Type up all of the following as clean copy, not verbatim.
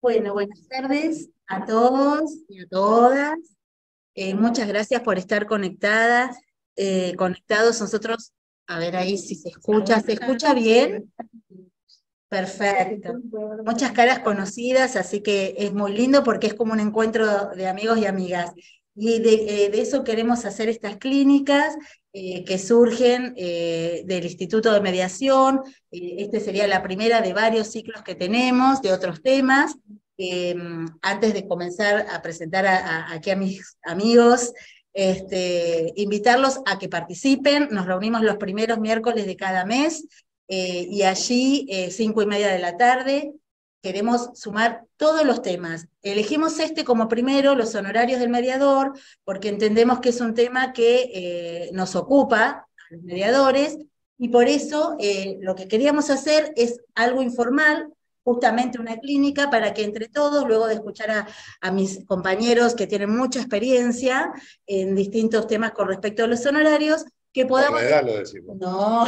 Bueno, buenas tardes a todos y a todas. Muchas gracias por estar conectadas, conectados. Nosotros, a ver ahí si ¿se escucha bien? Perfecto. Muchas caras conocidas, así que es muy lindo porque es como un encuentro de amigos y amigas. Y de eso queremos hacer estas clínicas que surgen del Instituto de Mediación. Este sería la primera de varios ciclos que tenemos, de otros temas. Antes de comenzar a presentar aquí a mis amigos, invitarlos a que participen. Nos reunimos los primeros miércoles de cada mes y allí, 5:30 de la tarde, queremos sumar todos los temas. Elegimos este como primero, los honorarios del mediador, porque entendemos que es un tema que nos ocupa a los mediadores, y por eso lo que queríamos hacer es algo informal, justamente una clínica, para que entre todos, luego de escuchar a mis compañeros que tienen mucha experiencia en distintos temas con respecto a los honorarios, que podamos... Por la edad lo decimos. No,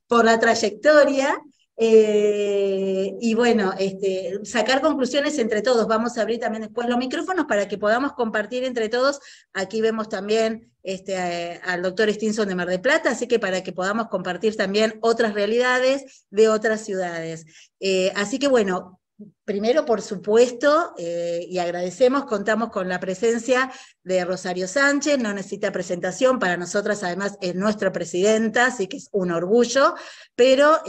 por la trayectoria, y bueno, sacar conclusiones entre todos. Vamos a abrir también después los micrófonos para que podamos compartir entre todos. Aquí vemos también al doctor Stinson de Mar del Plata, así que para que podamos compartir también otras realidades de otras ciudades. Así que bueno, primero, por supuesto, y agradecemos, contamos con la presencia de Rosario Sánchez. No necesita presentación, para nosotras además es nuestra presidenta, así que es un orgullo, pero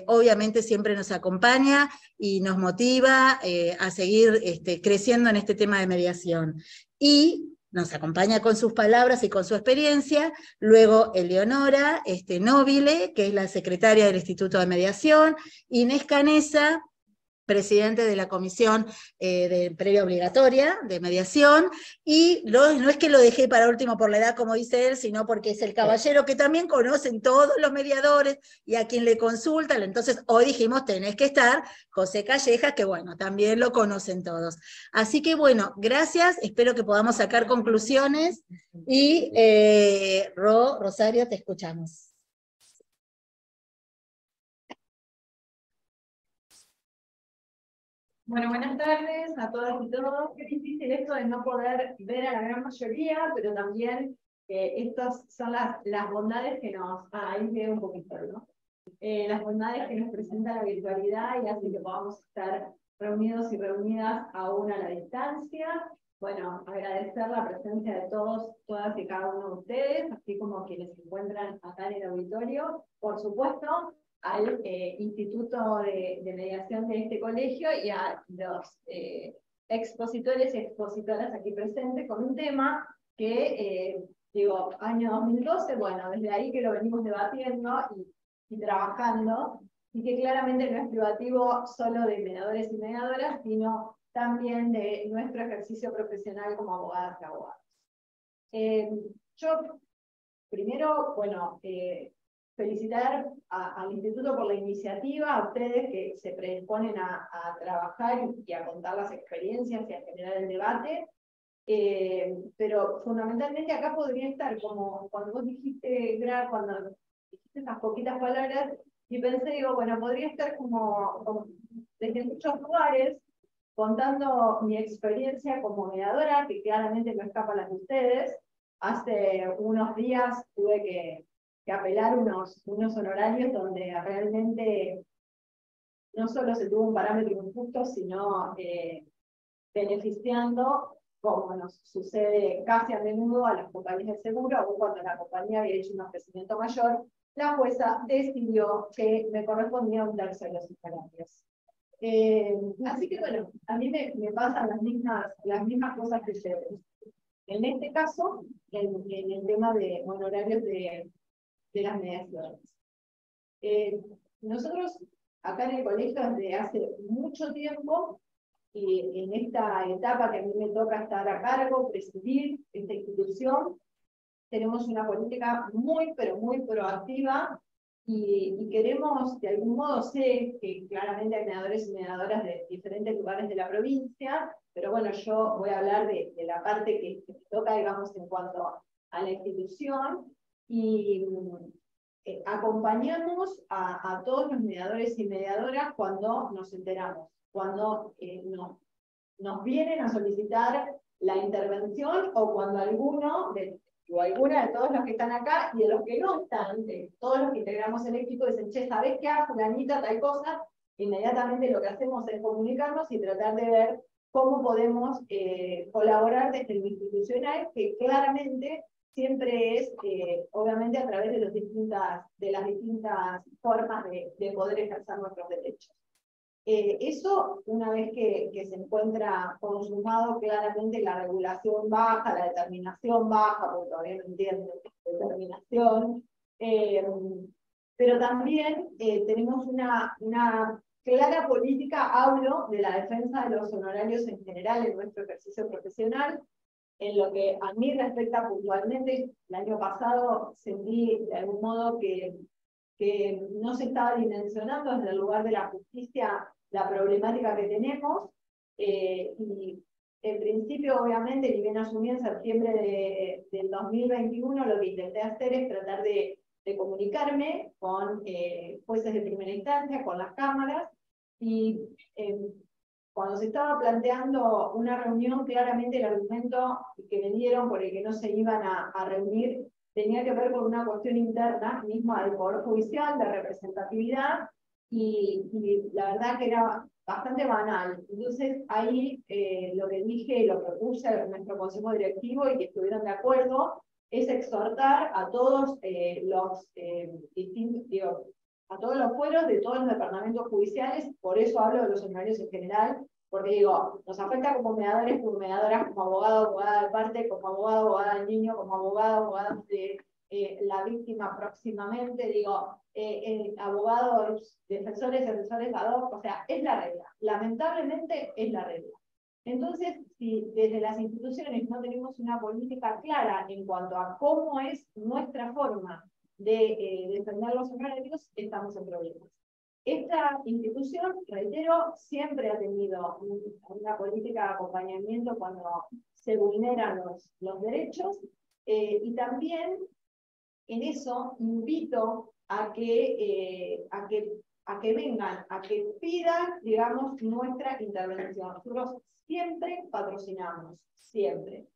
obviamente siempre nos acompaña y nos motiva a seguir creciendo en este tema de mediación. Y nos acompaña con sus palabras y con su experiencia. Luego Eleonora Nobile, que es la secretaria del Instituto de Mediación. Inés Canesa, presidente de la Comisión de Previa Obligatoria de Mediación, y no es que lo dejé para último por la edad, como dice él, sino porque es el caballero que también conocen todos los mediadores y a quien le consultan. Entonces hoy dijimos, tenés que estar José Callejas, que bueno, también lo conocen todos. Así que bueno, gracias, espero que podamos sacar conclusiones, y Rosario, te escuchamos. Bueno, buenas tardes a todas y todos. Qué difícil esto de no poder ver a la gran mayoría, pero también estas son las bondades que nos... ahí veo un poquito, ¿no? Las bondades que nos presenta la virtualidad y hace que podamos estar reunidos y reunidas aún a la distancia. Bueno, agradecer la presencia de todos, todas y cada uno de ustedes, así como quienes se encuentran acá en el auditorio. Por supuesto, al Instituto de Mediación de este colegio y a los expositores y expositoras aquí presentes con un tema que, digo, año 2012, bueno, desde ahí que lo venimos debatiendo y trabajando, y que claramente no es privativo solo de mediadores y mediadoras, sino también de nuestro ejercicio profesional como abogadas y abogados. Yo, primero, bueno, felicitar al Instituto por la iniciativa, a ustedes que se predisponen a trabajar y a contar las experiencias y a generar el debate, pero fundamentalmente acá podría estar, como cuando vos dijiste, Gra, cuando dijiste esas poquitas palabras, y pensé, digo, bueno, podría estar como desde muchos lugares, contando mi experiencia como mediadora, que claramente no escapa a las de ustedes. Hace unos días tuve que apelar unos honorarios donde realmente no solo se tuvo un parámetro injusto, sino beneficiando, como nos sucede casi a menudo a las compañías de seguro, aun cuando la compañía había hecho un ofrecimiento mayor, la jueza decidió que me correspondía un tercio de los honorarios. Así que bueno, a mí me pasan las mismas cosas que ustedes. En este caso, en el tema de honorarios de las mediaciones. Nosotros acá en el colegio desde hace mucho tiempo, y en esta etapa que a mí me toca estar a cargo, presidir esta institución, tenemos una política muy, pero muy proactiva, y queremos, de algún modo, sé que claramente hay mediadores y mediadoras de diferentes lugares de la provincia, pero bueno, yo voy a hablar de la parte que me toca, digamos, en cuanto a la institución, y acompañamos a todos los mediadores y mediadoras cuando nos enteramos, cuando nos vienen a solicitar la intervención o cuando alguno o alguna de todos los que están acá y de los que no están, de todos los que integramos el equipo, dicen, che, ¿sabés qué hace fulanita tal cosa? Inmediatamente lo que hacemos es comunicarnos y tratar de ver cómo podemos colaborar desde lo institucional, que claramente siempre es, obviamente, a través de las distintas formas de poder ejercer nuestros derechos. Eso, una vez que se encuentra consumado, claramente la regulación baja, la determinación baja, porque todavía no entienden determinación, pero también tenemos una clara política, hablo de la defensa de los honorarios en general en nuestro ejercicio profesional. En lo que a mí respecta puntualmente, el año pasado sentí de algún modo que no se estaba dimensionando desde el lugar de la justicia la problemática que tenemos, y en principio, obviamente, ni bien asumí en septiembre del 2021, lo que intenté hacer es tratar de comunicarme con jueces de primera instancia, con las cámaras, y cuando se estaba planteando una reunión, claramente el argumento que me dieron por el que no se iban a reunir tenía que ver con una cuestión interna misma del Poder Judicial, de representatividad, y la verdad que era bastante banal. Entonces ahí lo que dije, lo propuse a nuestro consejo directivo y que estuvieron de acuerdo, es exhortar a todos los a todos los fueros de todos los departamentos judiciales, por eso hablo de los honorarios en general, porque digo, nos afecta como mediadores, como mediadoras, como abogado, abogada de parte, como abogado, abogada del niño, como abogado, abogada de la víctima próximamente, digo, abogados, defensores ad hoc, o sea, es la regla. Lamentablemente es la regla. Entonces, si desde las instituciones no tenemos una política clara en cuanto a cómo es nuestra forma de defender los honorarios, estamos en problemas. Esta institución, reitero, siempre ha tenido una política de acompañamiento cuando se vulneran los derechos, y también en eso invito a que vengan, a que pidan, digamos, nuestra intervención. Nosotros siempre patrocinamos, siempre.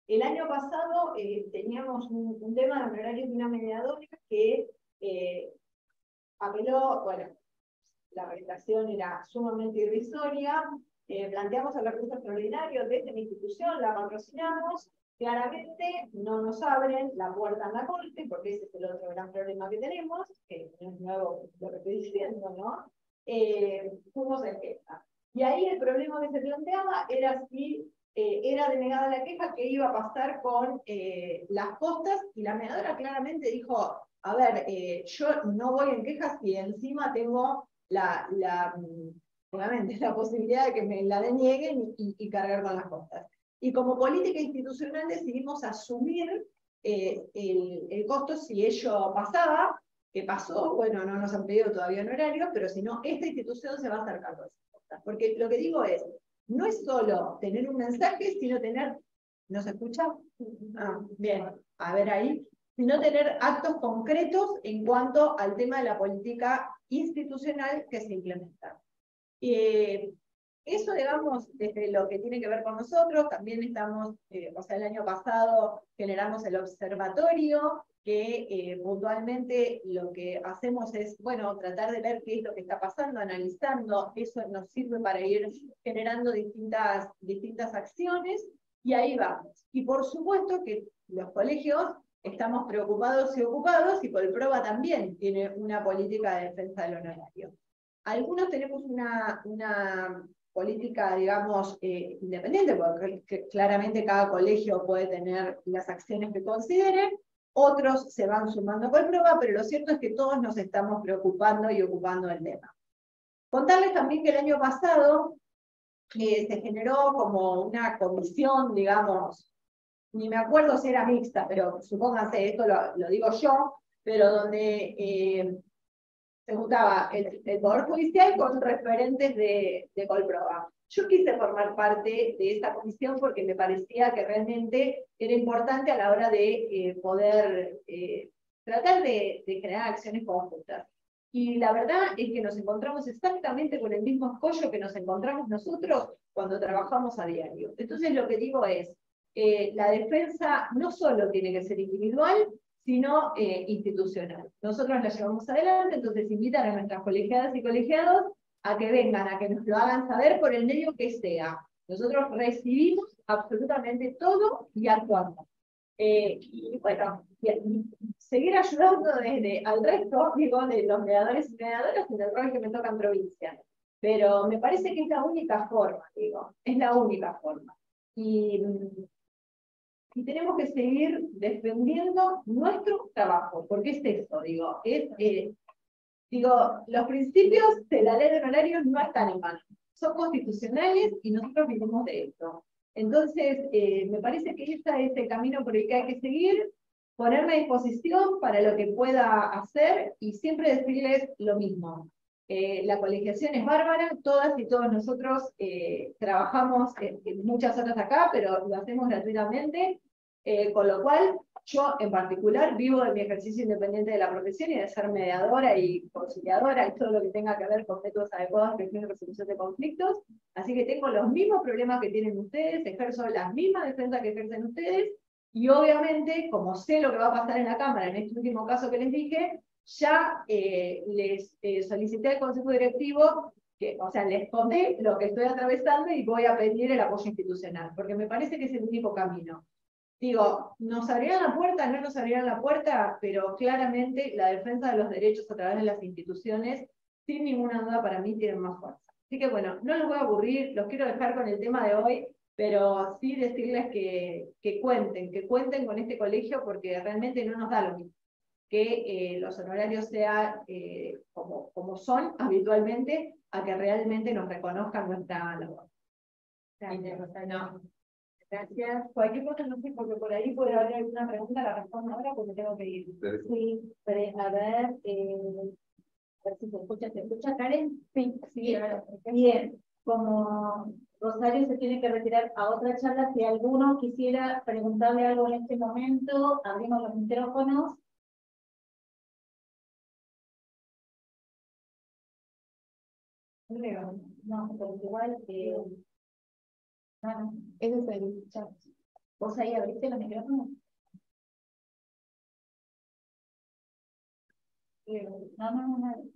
El año pasado teníamos un tema de honorarios de una mediadora que apeló, bueno, la prestación era sumamente irrisoria, planteamos el recurso extraordinario desde la institución, la patrocinamos, claramente no nos abren la puerta en la corte, porque ese es el otro gran problema que tenemos, que no es nuevo lo que estoy diciendo, ¿no? Fuimos en queja. Y ahí el problema que se planteaba era si era denegada la queja, qué iba a pasar con las costas, y la mediadora claramente dijo, a ver, yo no voy en quejas si encima tengo obviamente la posibilidad de que me la denieguen y cargar con las costas. Y como política institucional decidimos asumir el costo si ello pasaba, que pasó, bueno, no nos han pedido todavía honorarios, pero si no, esta institución se va a hacer cargo de esas costas. Porque lo que digo es, no es solo tener un mensaje, sino tener, ¿no se escucha? Ah, bien, a ver ahí, sino tener actos concretos en cuanto al tema de la política institucional que se implementa. Eso, digamos, desde lo que tiene que ver con nosotros, también estamos, o sea, el año pasado generamos el observatorio, que puntualmente lo que hacemos es, bueno, tratar de ver qué es lo que está pasando, analizando, eso nos sirve para ir generando distintas acciones, y ahí vamos. Y por supuesto que los colegios estamos preocupados y ocupados, y Colproba también tiene una política de defensa del honorario. Algunos tenemos una política, digamos, independiente, porque claramente cada colegio puede tener las acciones que consideren, otros se van sumando a Colproba, pero lo cierto es que todos nos estamos preocupando y ocupando del tema. Contarles también que el año pasado se generó como una comisión, digamos, ni me acuerdo si era mixta, pero supónganse, esto lo digo yo, pero donde se juntaba el Poder Judicial con referentes de Colproba. Yo quise formar parte de esta comisión porque me parecía que realmente era importante a la hora de poder tratar de crear acciones conjuntas. Y la verdad es que nos encontramos exactamente con el mismo escollo que nos encontramos nosotros cuando trabajamos a diario. Entonces lo que digo es, la defensa no solo tiene que ser individual, sino institucional. Nosotros la llevamos adelante, entonces invitar a nuestras colegiadas y colegiados a que vengan, a que nos lo hagan saber por el medio que sea. Nosotros recibimos absolutamente todo y actuamos. Y bueno, seguir ayudando desde al resto, digo, de los mediadores y mediadoras en el rol que me toca en provincia. Pero me parece que es la única forma, digo, es la única forma. Y tenemos que seguir defendiendo nuestro trabajo, porque es eso, digo, los principios de la ley de honorarios no están en mano, son constitucionales y nosotros vivimos de esto. Entonces, me parece que ese es el camino por el que hay que seguir, ponerme a disposición para lo que pueda hacer y siempre decirles lo mismo. La colegiación es bárbara, todas y todos nosotros trabajamos en muchas horas acá, pero lo hacemos gratuitamente, con lo cual yo en particular vivo de mi ejercicio independiente de la profesión y de ser mediadora y conciliadora y todo lo que tenga que ver con métodos adecuados de resolución de conflictos, así que tengo los mismos problemas que tienen ustedes, ejerzo las mismas defensas que ejercen ustedes, y obviamente, como sé lo que va a pasar en la Cámara, en este último caso que les dije, ya les solicité al Consejo Directivo, o sea, les conté lo que estoy atravesando y voy a pedir el apoyo institucional, porque me parece que es el único camino. Digo, nos abrirán la puerta, no nos abrirán la puerta, pero claramente la defensa de los derechos a través de las instituciones, sin ninguna duda para mí, tienen más fuerza. Así que bueno, no los voy a aburrir, los quiero dejar con el tema de hoy, pero sí decirles que cuenten con este colegio, porque realmente no nos da lo mismo que los honorarios sean como son habitualmente, a que realmente nos reconozcan nuestra labor. Gracias, Rosario. Gracias. Cualquier cosa, no sé, porque por ahí puede haber alguna pregunta, la respondo ahora porque tengo que ir. Sí, pero a ver si ¿se escucha Karen? Sí, sí. Bien, como Rosario se tiene que retirar a otra charla, si alguno quisiera preguntarle algo en este momento, abrimos los micrófonos. No, pero igual, ese es el chat. ¿Vos ahí abriste los micrófonos? No.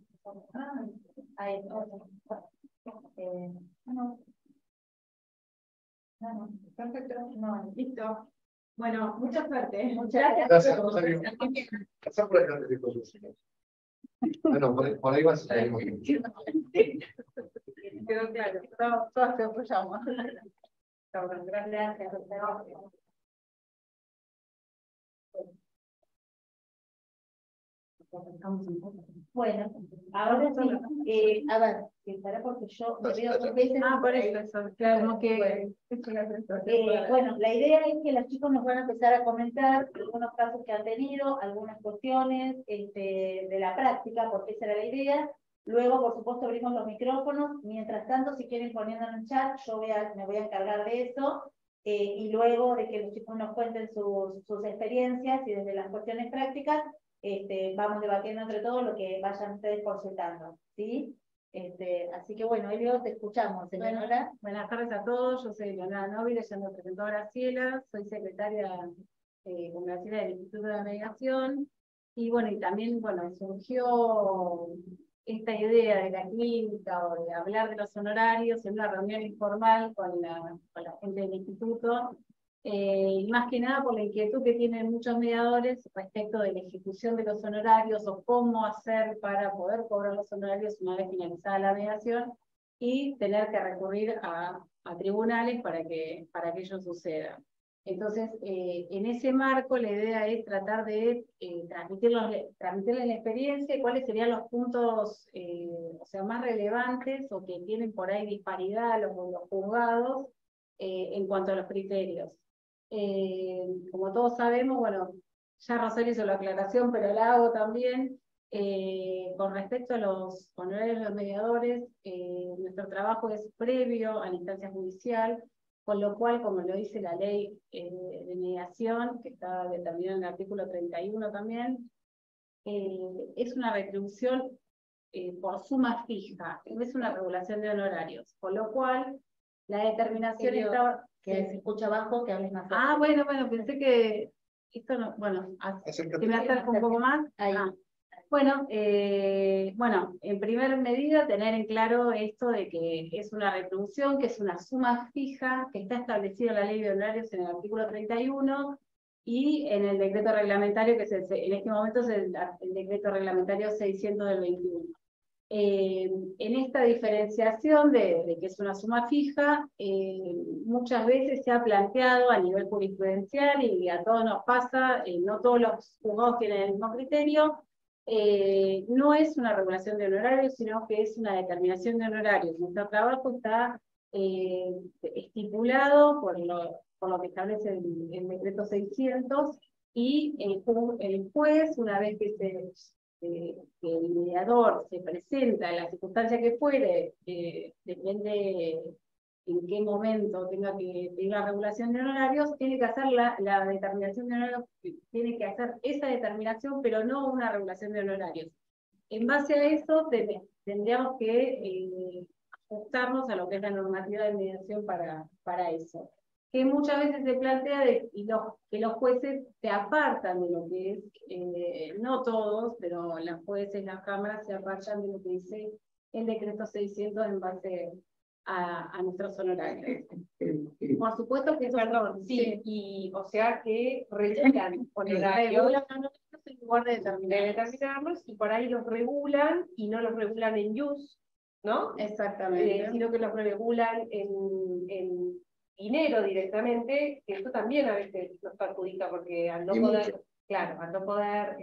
Ahí, no. Perfecto. No, listo. Bueno, mucha suerte. Muchas gracias. Rosario. Pasar por adelante de cosas. Bueno, por ahí vas a salir muy bien. Quedó claro. Todos te apoyamos. Gracias. Bueno, ahora sí, a ver, para porque yo me veo dos veces. Por eso, claro, que bueno, la idea es que los chicos nos van a empezar a comentar algunos casos que han tenido, algunas cuestiones de la práctica, porque esa era la idea. Luego, por supuesto, abrimos los micrófonos. Mientras tanto, si quieren poniendo en el chat, yo me voy a encargar de eso. Y luego de que los chicos nos cuenten sus experiencias y desde las cuestiones prácticas, vamos debatiendo entre todos lo que vayan ustedes consultando, ¿sí? Así que bueno, Elio, te escuchamos, señora. Buenas tardes a todos, yo soy Leonora Nobile, ya me presentó Graciela, soy secretaria con Graciela del Instituto de Mediación, y bueno, y también, bueno, surgió esta idea de la clínica o de hablar de los honorarios en una reunión informal con la gente del instituto, y más que nada por la inquietud que tienen muchos mediadores respecto de la ejecución de los honorarios o cómo hacer para poder cobrar los honorarios una vez finalizada la mediación y tener que recurrir a tribunales para que ello suceda. Entonces, en ese marco la idea es tratar de transmitirles la experiencia y cuáles serían los puntos o sea, más relevantes o que tienen por ahí disparidad los juzgados en cuanto a los criterios. Como todos sabemos, bueno, ya Rosario hizo la aclaración, pero la hago también, con respecto a los honorarios de los mediadores, nuestro trabajo es previo a la instancia judicial, con lo cual, como lo dice la ley de mediación, que está determinada en el artículo 31 también, es una retribución por suma fija, no es una regulación de honorarios, con lo cual la determinación estaba... Que se escucha abajo, que hables más fuerte. Ah, bueno, pensé que esto no, bueno, que me acerco un poco más. Ahí. Bueno, en primer medida tener en claro esto de que es una retribución, que es una suma fija, que está establecido en la ley de honorarios en el artículo 31 y en el decreto reglamentario, que en este momento es el decreto reglamentario 600 del 21. En esta diferenciación de que es una suma fija, muchas veces se ha planteado a nivel jurisprudencial, y a todos nos pasa, no todos los juzgados tienen el mismo criterio, no es una regulación de honorarios, sino que es una determinación de honorarios. Nuestro trabajo está estipulado por lo que establece el decreto 600, y el juez, una vez que el mediador se presenta en la circunstancia que fuere, depende en qué momento tenga que pedir la regulación de honorarios, tiene que hacer la determinación de honorarios, tiene que hacer esa determinación, pero no una regulación de honorarios. En base a eso, tendríamos que ajustarnos a lo que es la normativa de mediación para eso. Que muchas veces se plantea que los jueces se apartan de lo que es, no todos, pero las jueces, las cámaras se apartan de lo que dice el decreto 600 en base a nuestros honorarios. Por supuesto que... Perdón, sí, y o sea que regulan honorarios en lugar de determinarlos, y por ahí los regulan y no los regulan en jus, ¿no? Exactamente. Sino que los regulan en dinero directamente, que eso también a veces nos perjudica, porque al no poder, claro, al no poder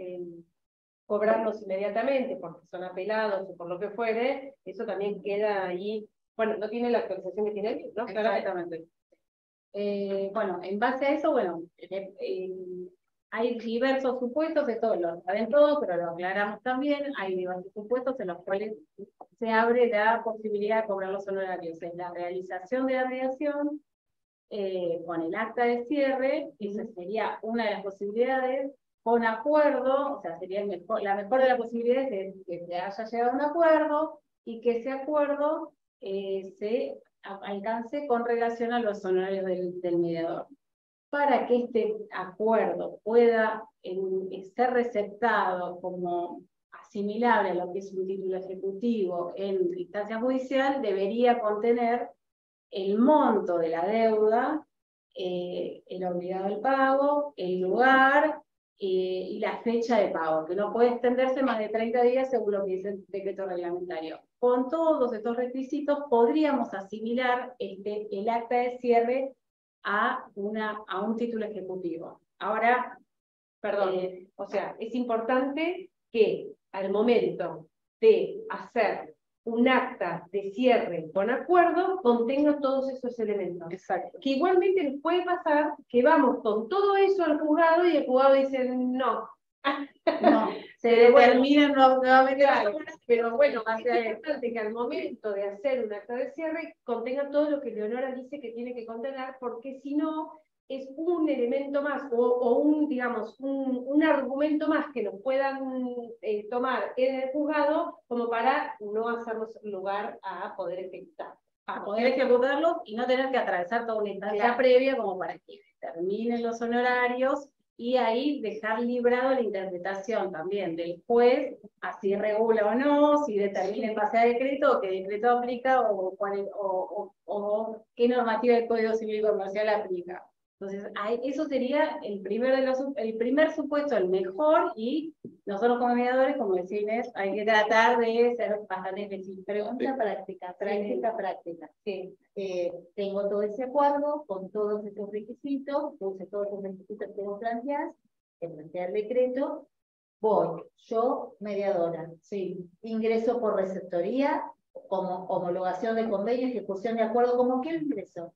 cobrarlos inmediatamente porque son apelados o por lo que fuere, eso también queda ahí, bueno, no tiene la actualización que tiene el libro, ¿no? Exactamente. Bueno, en base a eso, hay diversos supuestos, de todos lo saben todos, pero lo aclaramos también, hay diversos supuestos en los cuales se abre la posibilidad de cobrar los honorarios. Es la realización de la mediación, con el acta de cierre, esa sería una de las posibilidades, con acuerdo, o sea, sería la mejor de las posibilidades es que se haya llegado a un acuerdo, y que ese acuerdo se alcance con relación a los honorarios del mediador. Para que este acuerdo pueda ser receptado como asimilable a lo que es un título ejecutivo en instancia judicial, debería contener el monto de la deuda, el obligado al pago, el lugar y la fecha de pago, que no puede extenderse más de 30 días según lo que dice el decreto reglamentario. Con todos estos requisitos podríamos asimilar el acta de cierre a un título ejecutivo. Ahora, perdón, o sea, es importante que al momento de hacer un acta de cierre con acuerdo contenga todos esos elementos. Exacto. Que igualmente nos puede pasar que vamos con todo eso al juzgado y el juzgado dice no. No, se determinan nuevamente. Claro, pero bueno, es importante que al momento de hacer un acta de cierre contenga todo lo que Leonora dice que tiene que contener, porque si no es un elemento más o digamos, un argumento más que nos puedan tomar en el juzgado como para no hacernos lugar a poder ejecutarlos y no tener que atravesar toda una instancia previa como para que terminen los honorarios, y ahí dejar librado la interpretación también del juez, así regula o no, si determina en base a decreto, o qué decreto aplica, o qué normativa del Código Civil y Comercial aplica. Entonces, eso sería el primer supuesto, el mejor, y nosotros como mediadores, como decía Inés, hay que tratar de ser bastante específicos. Pregunta práctica. Sí. Tengo todo ese acuerdo con todos estos requisitos, puse todos los requisitos que vos planteás, que plantea el decreto, voy, yo, mediadora, Sí. ingreso por receptoría, como homologación de convenio, ejecución de acuerdo, ¿cómo quiero ingreso?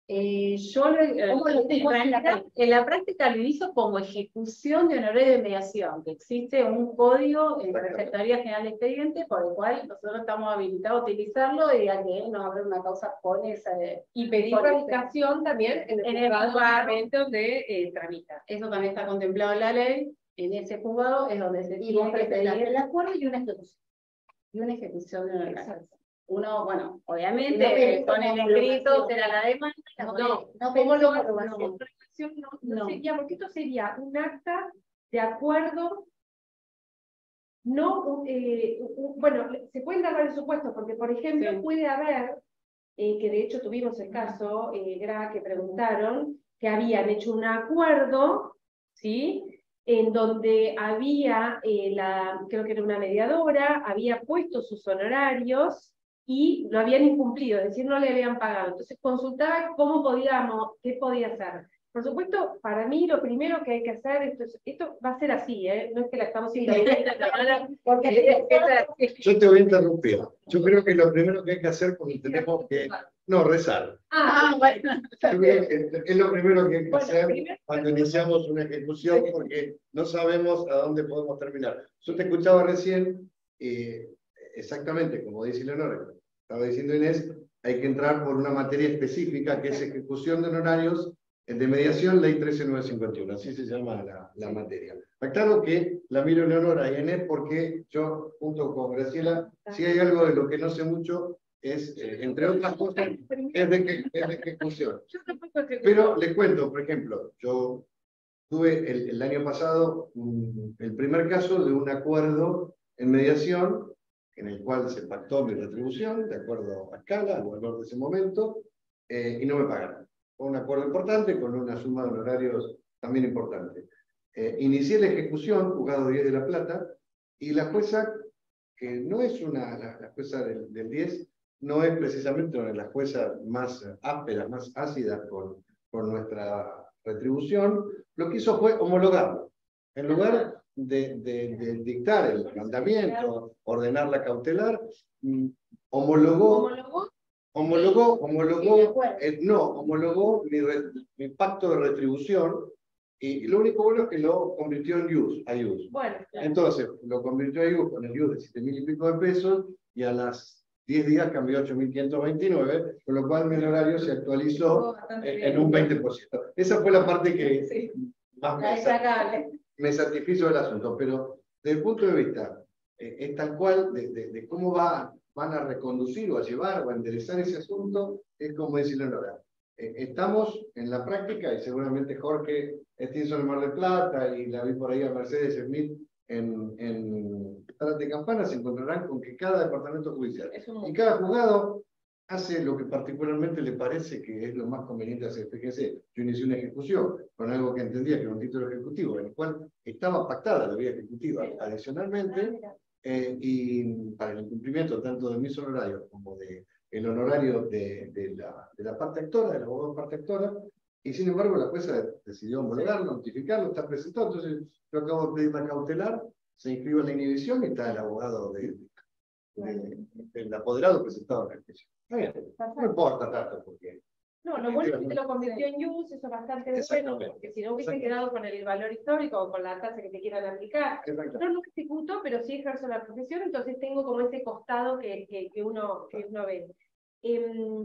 Yo en la práctica lo hizo como ejecución de honorario de mediación, que existe un código en la Secretaría General de Expedientes por el cual nosotros estamos habilitados a utilizarlo, y a que no habrá una causa con esa. Y pedir radicación también en el juzgado donde tramita. Eso también está contemplado en la ley. En ese juzgado es donde se tiene que pedir el acuerdo y una ejecución. Y una ejecución de honorarios. Uno, bueno, obviamente, con el escrito será la demanda. ¿Cómo lo no sería, porque esto sería un acta de acuerdo. No, bueno, se pueden dar varios supuestos, porque por ejemplo puede haber, que de hecho tuvimos el caso, que preguntaron, que habían hecho un acuerdo, ¿sí? En donde había, creo que era una mediadora, había puesto sus honorarios y lo habían incumplido, es decir, no le habían pagado. Entonces consultaba qué podía hacer. Por supuesto, para mí lo primero que hay que hacer, esto va a ser así, no es que la estamos Yo te voy a interrumpir. Yo creo que lo primero que hay que hacer cuando tenemos que... No, rezar. Bueno. Yo creo que es lo primero que hay que hacer cuando iniciamos una ejecución, porque no sabemos a dónde podemos terminar. Yo te escuchaba recién, exactamente como dice Leonora, estaba diciendo Inés, hay que entrar por una materia específica que es ejecución de honorarios de mediación, ley 13951, así se llama la materia. Aclaro que la miro Leonora y Inés porque yo, junto con Graciela, si hay algo de lo que no sé mucho, es, entre otras cosas, es de ejecución. Pero les cuento, por ejemplo, yo tuve el año pasado el primer caso de un acuerdo en mediación en el cual se pactó mi retribución, de acuerdo a escala, al valor de ese momento, y no me pagaron. Fue un acuerdo importante con una suma de honorarios también importante. Inicié la ejecución, juzgado 10 de La Plata, y la jueza, que no es la jueza del 10, no es precisamente una de las juezas más ásperas, más ácidas con nuestra retribución, lo que hizo fue homologarlo. En lugar de dictar el mandamiento, ordenar la cautelar, homologó mi pacto de retribución, y lo único bueno es que lo convirtió en IUS. Bueno, Entonces, lo convirtió a IUS con el IUS de 7.000 y pico de pesos, y a las 10 días cambió a 8.529, con lo cual mi honorario se actualizó en un 20%. Esa fue la parte que más me satisfizo del asunto, pero desde el punto de vista es tal cual de cómo van a reconducir o a llevar o a enderezar ese asunto, es como dice Leonora. Estamos en la práctica, y seguramente Jorge Stinson en Mar del Plata, y la vi por ahí a Mercedes Smith en Taras de Campana, se encontrarán con que cada departamento judicial y cada juzgado hace lo que particularmente le parece que es lo más conveniente hacer. Fíjense, yo inicié una ejecución con algo que entendía que era un título ejecutivo, en el cual estaba pactada la vía ejecutiva adicionalmente, y para el incumplimiento tanto de mis honorarios como del honorario de la parte actora, del abogado de parte actora, y sin embargo la jueza decidió homologarlo, notificarlo, está presentado. Entonces yo acabo de pedir la cautelar, se inscribe en la inhibición y está el abogado del apoderado presentado en la juicio. No importa tanto porque... No, lo bueno es que lo convirtió en IUS, eso es bastante bueno, porque si no hubiese quedado con el valor histórico o con la tasa que te quieran aplicar, no lo ejecuto, pero sí ejerzo la profesión, entonces tengo como ese costado que uno ve.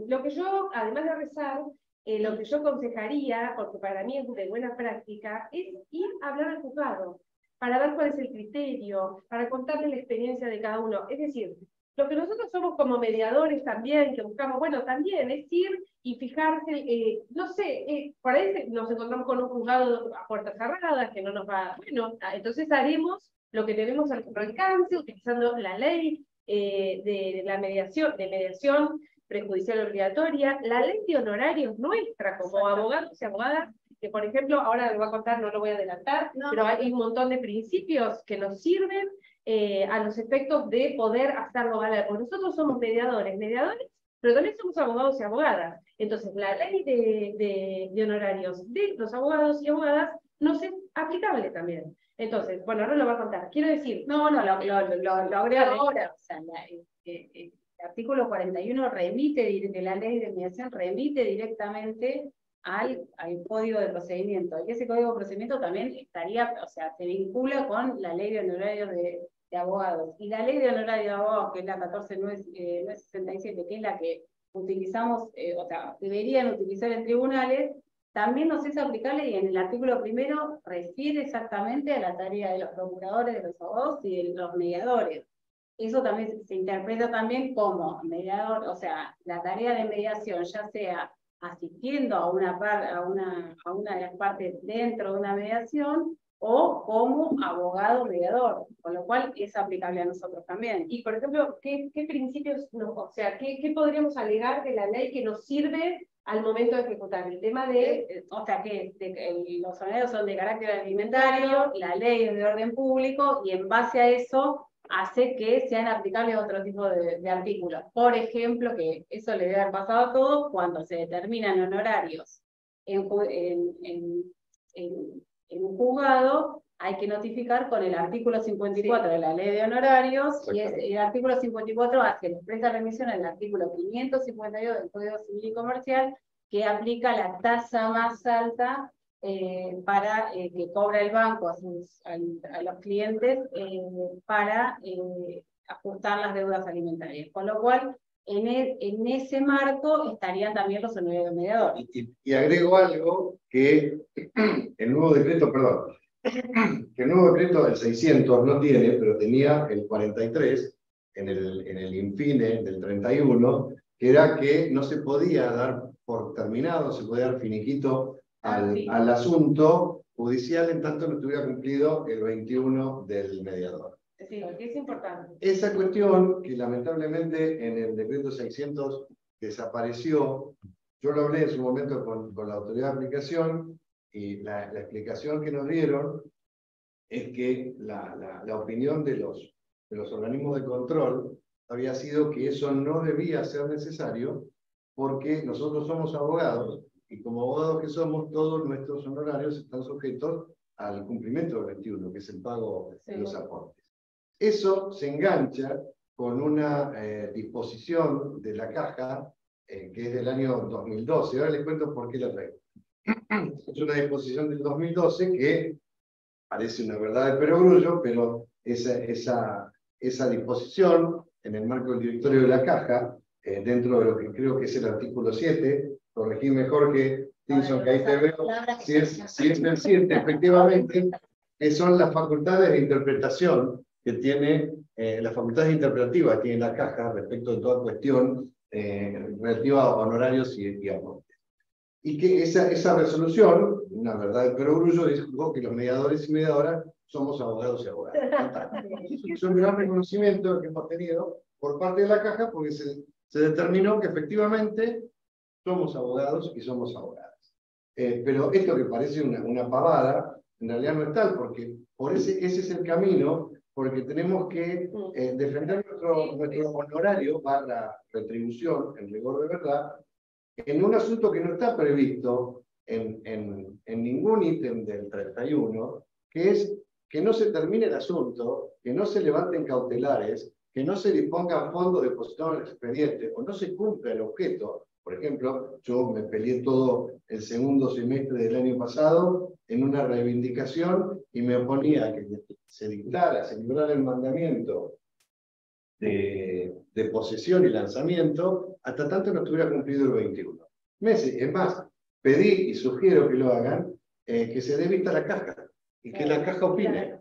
Lo que yo, además de rezar, lo que yo aconsejaría, porque para mí es de buena práctica, es ir a hablar al juzgado, para ver cuál es el criterio, para contarle la experiencia de cada uno. Es decir, lo que nosotros somos como mediadores también, que buscamos, bueno, también es ir y fijarse, no sé, por ahí nos encontramos con un juzgado a puertas cerradas, que no nos va, bueno, entonces haremos lo que tenemos al alcance, utilizando la ley de mediación prejudicial obligatoria, la ley de honorarios nuestra como abogados y abogadas, que por ejemplo, ahora les voy a contar, no lo voy a adelantar, pero hay un montón de principios que nos sirven a los efectos de poder hacerlo valer, porque nosotros somos mediadores, pero también somos abogados y abogadas. Entonces, la ley de honorarios de los abogados y abogadas nos es aplicable también. Entonces, bueno, ahora lo voy a contar. Quiero decir... lo agrego ahora. O sea, el artículo 41 de la ley de mediación remite directamente al código de procedimiento. Y ese código de procedimiento también estaría, o sea, se vincula con la ley de honorarios de abogados. Y la ley de honorarios de abogados, que es la 14967, que es la que utilizamos, o sea, deberían utilizar en tribunales, también nos es aplicable y en el artículo primero refiere exactamente a la tarea de los procuradores, de los abogados y de los mediadores. Eso también se interpreta también como mediador, o sea, la tarea de mediación, ya sea asistiendo a una de las partes dentro de una mediación, o como abogado mediador, con lo cual es aplicable a nosotros también. Y, por ejemplo, ¿qué principios, o sea, qué podríamos alegar de la ley que nos sirve al momento de ejecutar? El tema de, O sea, que los honorarios son de carácter alimentario, la ley es de orden público, y en base a eso hace que sean aplicables otro tipo de artículos. Por ejemplo, que eso le debe haber pasado a todos cuando se determinan honorarios en un juzgado, hay que notificar con el artículo 54 de la ley de honorarios, y el artículo 54 hace la expresa remisión al artículo 552 del Código Civil y Comercial, que aplica la tasa más alta para que cobra el banco a los clientes para ajustar las deudas alimentarias. Con lo cual, en ese marco estarían también los honorarios mediadores. Y agrego algo que el nuevo decreto, perdón, que el nuevo decreto del 600 no tiene, pero tenía el 43 en el infine del 31, que era que no se podía dar por terminado, se podía dar finiquito al asunto judicial en tanto no estuviera cumplido el 21 del mediador. sí, que es importante. Esa cuestión, que lamentablemente en el decreto 600 desapareció, yo lo hablé en su momento con la autoridad de aplicación, y la explicación que nos dieron es que la opinión de los organismos de control había sido que eso no debía ser necesario porque nosotros somos abogados y como abogados que somos, todos nuestros honorarios están sujetos al cumplimiento del 21, que es el pago de los aportes. Eso se engancha con una disposición de la Caja que es del año 2012. Ahora les cuento por qué la traigo. Es una disposición del 2012 que parece una verdad de perogrullo, pero esa disposición en el marco del directorio de la Caja, dentro de lo que creo que es el artículo 7, corregí mejor que Tinson, que ahí te veo, si es el 7, efectivamente, que son las facultades de interpretación que tiene, las facultades interpretativas que tiene la Caja respecto de toda cuestión relativa a honorarios y aportes. Y que esa resolución, una verdad de perogrullo, dijo que los mediadores y mediadoras somos abogados y abogadas. Es un gran reconocimiento que hemos tenido por parte de la Caja, porque se determinó que efectivamente somos abogados y somos abogadas. Pero esto que parece una pavada, en realidad no es tal, porque ese es el camino, porque tenemos que defender nuestro honorario / retribución, en rigor de verdad, en un asunto que no está previsto en ningún ítem del 31, que es que no se termine el asunto, que no se levanten cautelares, que no se dispongan fondos depositados en el expediente, o no se cumpla el objeto. Por ejemplo, yo me peleé todo el segundo semestre del año pasado en una reivindicación y me oponía a que se dictara, se librara el mandamiento de posesión y lanzamiento hasta tanto no estuviera cumplido el 21. Es más, pedí y sugiero que lo hagan, que se dé vista a la Caja y que la Caja opine.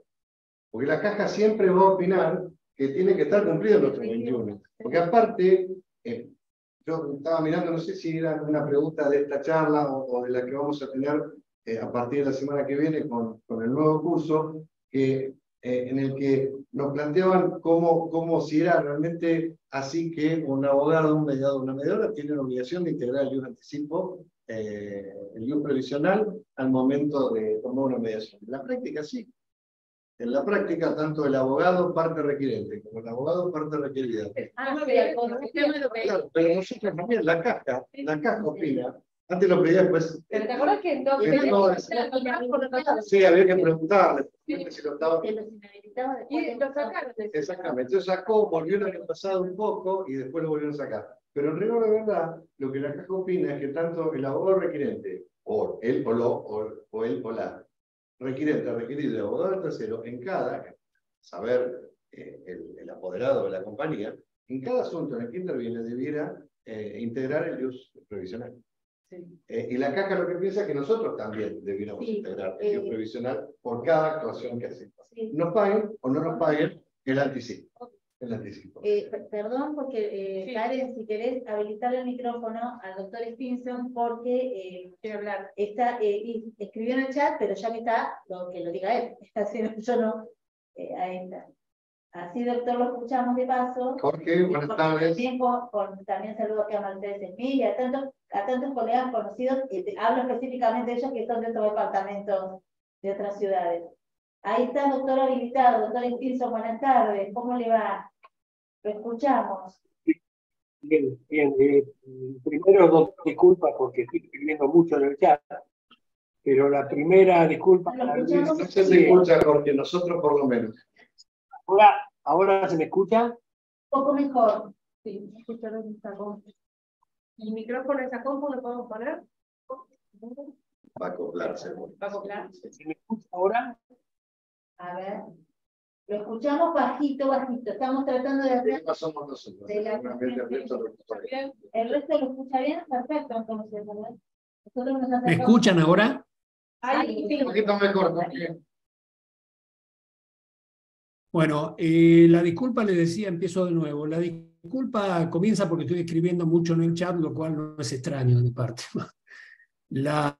Porque la Caja siempre va a opinar que tiene que estar cumplido nuestro 21. Porque aparte, yo estaba mirando, no sé si era una pregunta de esta charla o de la que vamos a tener a partir de la semana que viene con el nuevo curso, en el que nos planteaban cómo si era realmente así que un abogado, un mediador, una mediadora tiene la obligación de integrar el IUS anticipo, el IUS previsional, al momento de tomar una mediación. En la práctica sí. En la práctica, tanto el abogado parte requirente como el abogado parte requerida. Claro, pero nosotros también, la Caja opina. Antes lo pedía, después. ¿Pero te acuerdas que entonces sí, había que preguntarle si lo estaba. y lo sacaron? Exactamente, entonces sacó, volvió el año pasado un poco y después lo volvieron a sacar. Pero en rigor de verdad, lo que la Caja opina es que tanto el abogado requirente, o él o la requirente, requerido y abogado tercero, en cada, saber el apoderado de la compañía, en cada asunto en el que interviene debiera integrar el IUS previsional. Y la caja lo que piensa es que nosotros también debiéramos integrar el previsional por cada actuación que hacemos. Nos paguen o no nos paguen el anticipo. El anticipo. Perdón, porque Karen, si querés habilitar el micrófono al doctor Stinson, porque quiero hablar. Escribió en el chat, pero ya que está, que lo diga él. Así yo no. Ahí está. Así, doctor, lo escuchamos de paso. Jorge, buenas tardes. También saludo aquí a Mercedes Smith y a tantos colegas conocidos, hablo específicamente de ellos que son de otros departamentos de otras ciudades. Ahí está, doctor habilitado, doctor Stinson, buenas tardes, ¿cómo le va? Lo escuchamos. Bien, bien. Primero, disculpas porque estoy escribiendo mucho en el chat, pero la primera disculpa... No se escucha, Jorge, nosotros por lo menos. ¿Ahora se me escucha? Un poco mejor. Sí, escuchar esta compu. ¿Y micrófono esa compu lo podemos poner? Va a acoplarse. Va a acoplar. ¿Se me escucha ahora? A ver. Lo escuchamos bajito, bajito. Estamos tratando de hacer... No somos nosotros. El resto lo escucha bien, perfecto, entonces, ¿verdad? ¿Me escuchan ahora? Un poquito mejor, Jorge. Bueno, la disculpa, le decía, empiezo de nuevo. La disculpa comienza porque estoy escribiendo mucho en el chat, lo cual no es extraño de mi parte. La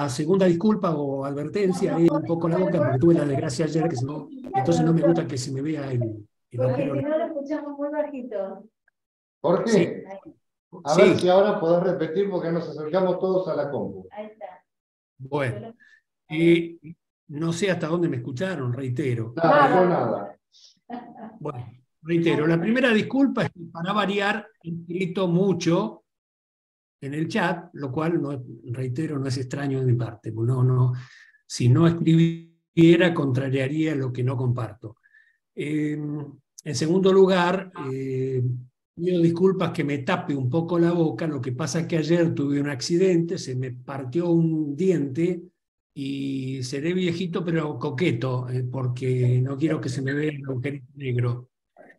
segunda disculpa o advertencia es un poco la boca porque tuve la desgracia ayer que entonces no me gusta que se me vea el porque si no lo escuchamos muy bajito. Jorge, sí. A ver si ahora podés repetir porque nos acercamos todos a la compu. Ahí está. Bueno, no sé hasta dónde me escucharon, reitero. Nada. Bueno, reitero, la primera disculpa es que para variar he escrito mucho en el chat, lo cual, reitero, no es extraño de mi parte. Si no escribiera, contrariaría lo que no comparto. En segundo lugar, pido disculpas que me tape un poco la boca, lo que pasa es que ayer tuve un accidente, se me partió un diente y seré viejito pero coqueto, porque no quiero que se me vea el agujerito negro.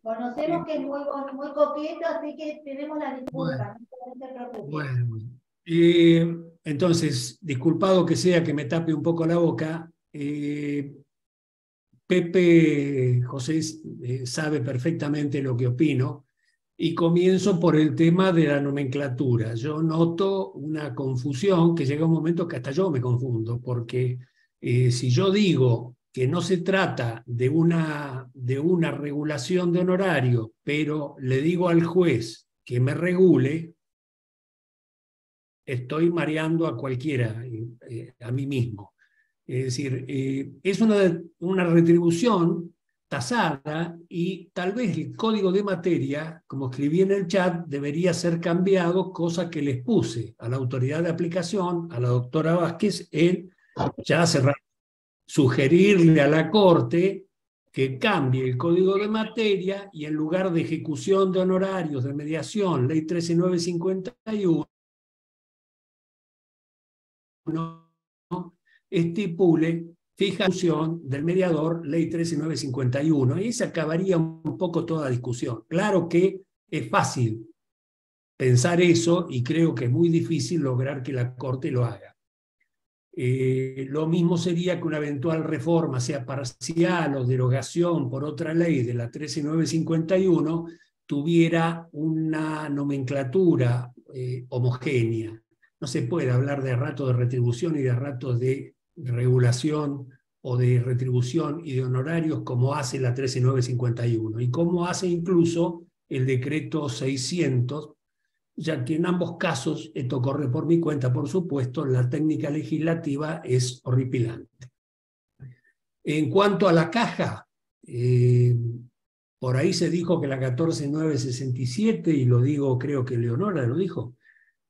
Conocemos que es muy coqueto, así que tenemos la disculpa. Bueno, entonces, disculpado que sea que me tape un poco la boca, Pepe José sabe perfectamente lo que opino, y comienzo por el tema de la nomenclatura. Yo noto una confusión que llega un momento que hasta yo me confundo, porque si yo digo que no se trata de una regulación de honorario, pero le digo al juez que me regule, estoy mareando a cualquiera, a mí mismo. Es decir, es una retribución tasada y tal vez el código de materia, como escribí en el chat, debería ser cambiado, cosa que les puse a la autoridad de aplicación, a la doctora Vázquez, ya hace rato, sugerirle a la Corte que cambie el código de materia y en lugar de ejecución de honorarios de mediación, ley 13951, estipule fijación del mediador, ley 13951, y se acabaría un poco toda discusión. Claro que es fácil pensar eso y creo que es muy difícil lograr que la Corte lo haga. Lo mismo sería que una eventual reforma, sea parcial o derogación por otra ley de la 13951, tuviera una nomenclatura homogénea. No se puede hablar de rato de retribución y de ratos de regulación o de retribución y de honorarios como hace la 13951 y como hace incluso el decreto 600, ya que en ambos casos, esto corre por mi cuenta, por supuesto, la técnica legislativa es horripilante. En cuanto a la caja, por ahí se dijo que la 14967, y lo digo, creo que Leonora lo dijo,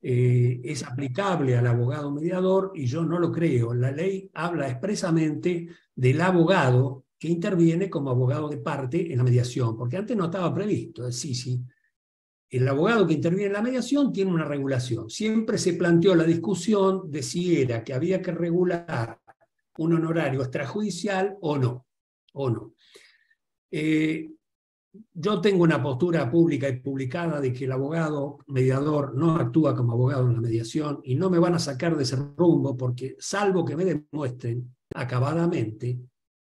es aplicable al abogado mediador, y yo no lo creo. La ley habla expresamente del abogado que interviene como abogado de parte en la mediación, porque antes no estaba previsto. Sí. El abogado que interviene en la mediación tiene una regulación. Siempre se planteó la discusión de si era que había que regular un honorario extrajudicial o no. ¿o no? Yo tengo una postura pública y publicada de que el abogado mediador no actúa como abogado en la mediación y no me van a sacar de ese rumbo porque, salvo que me demuestren acabadamente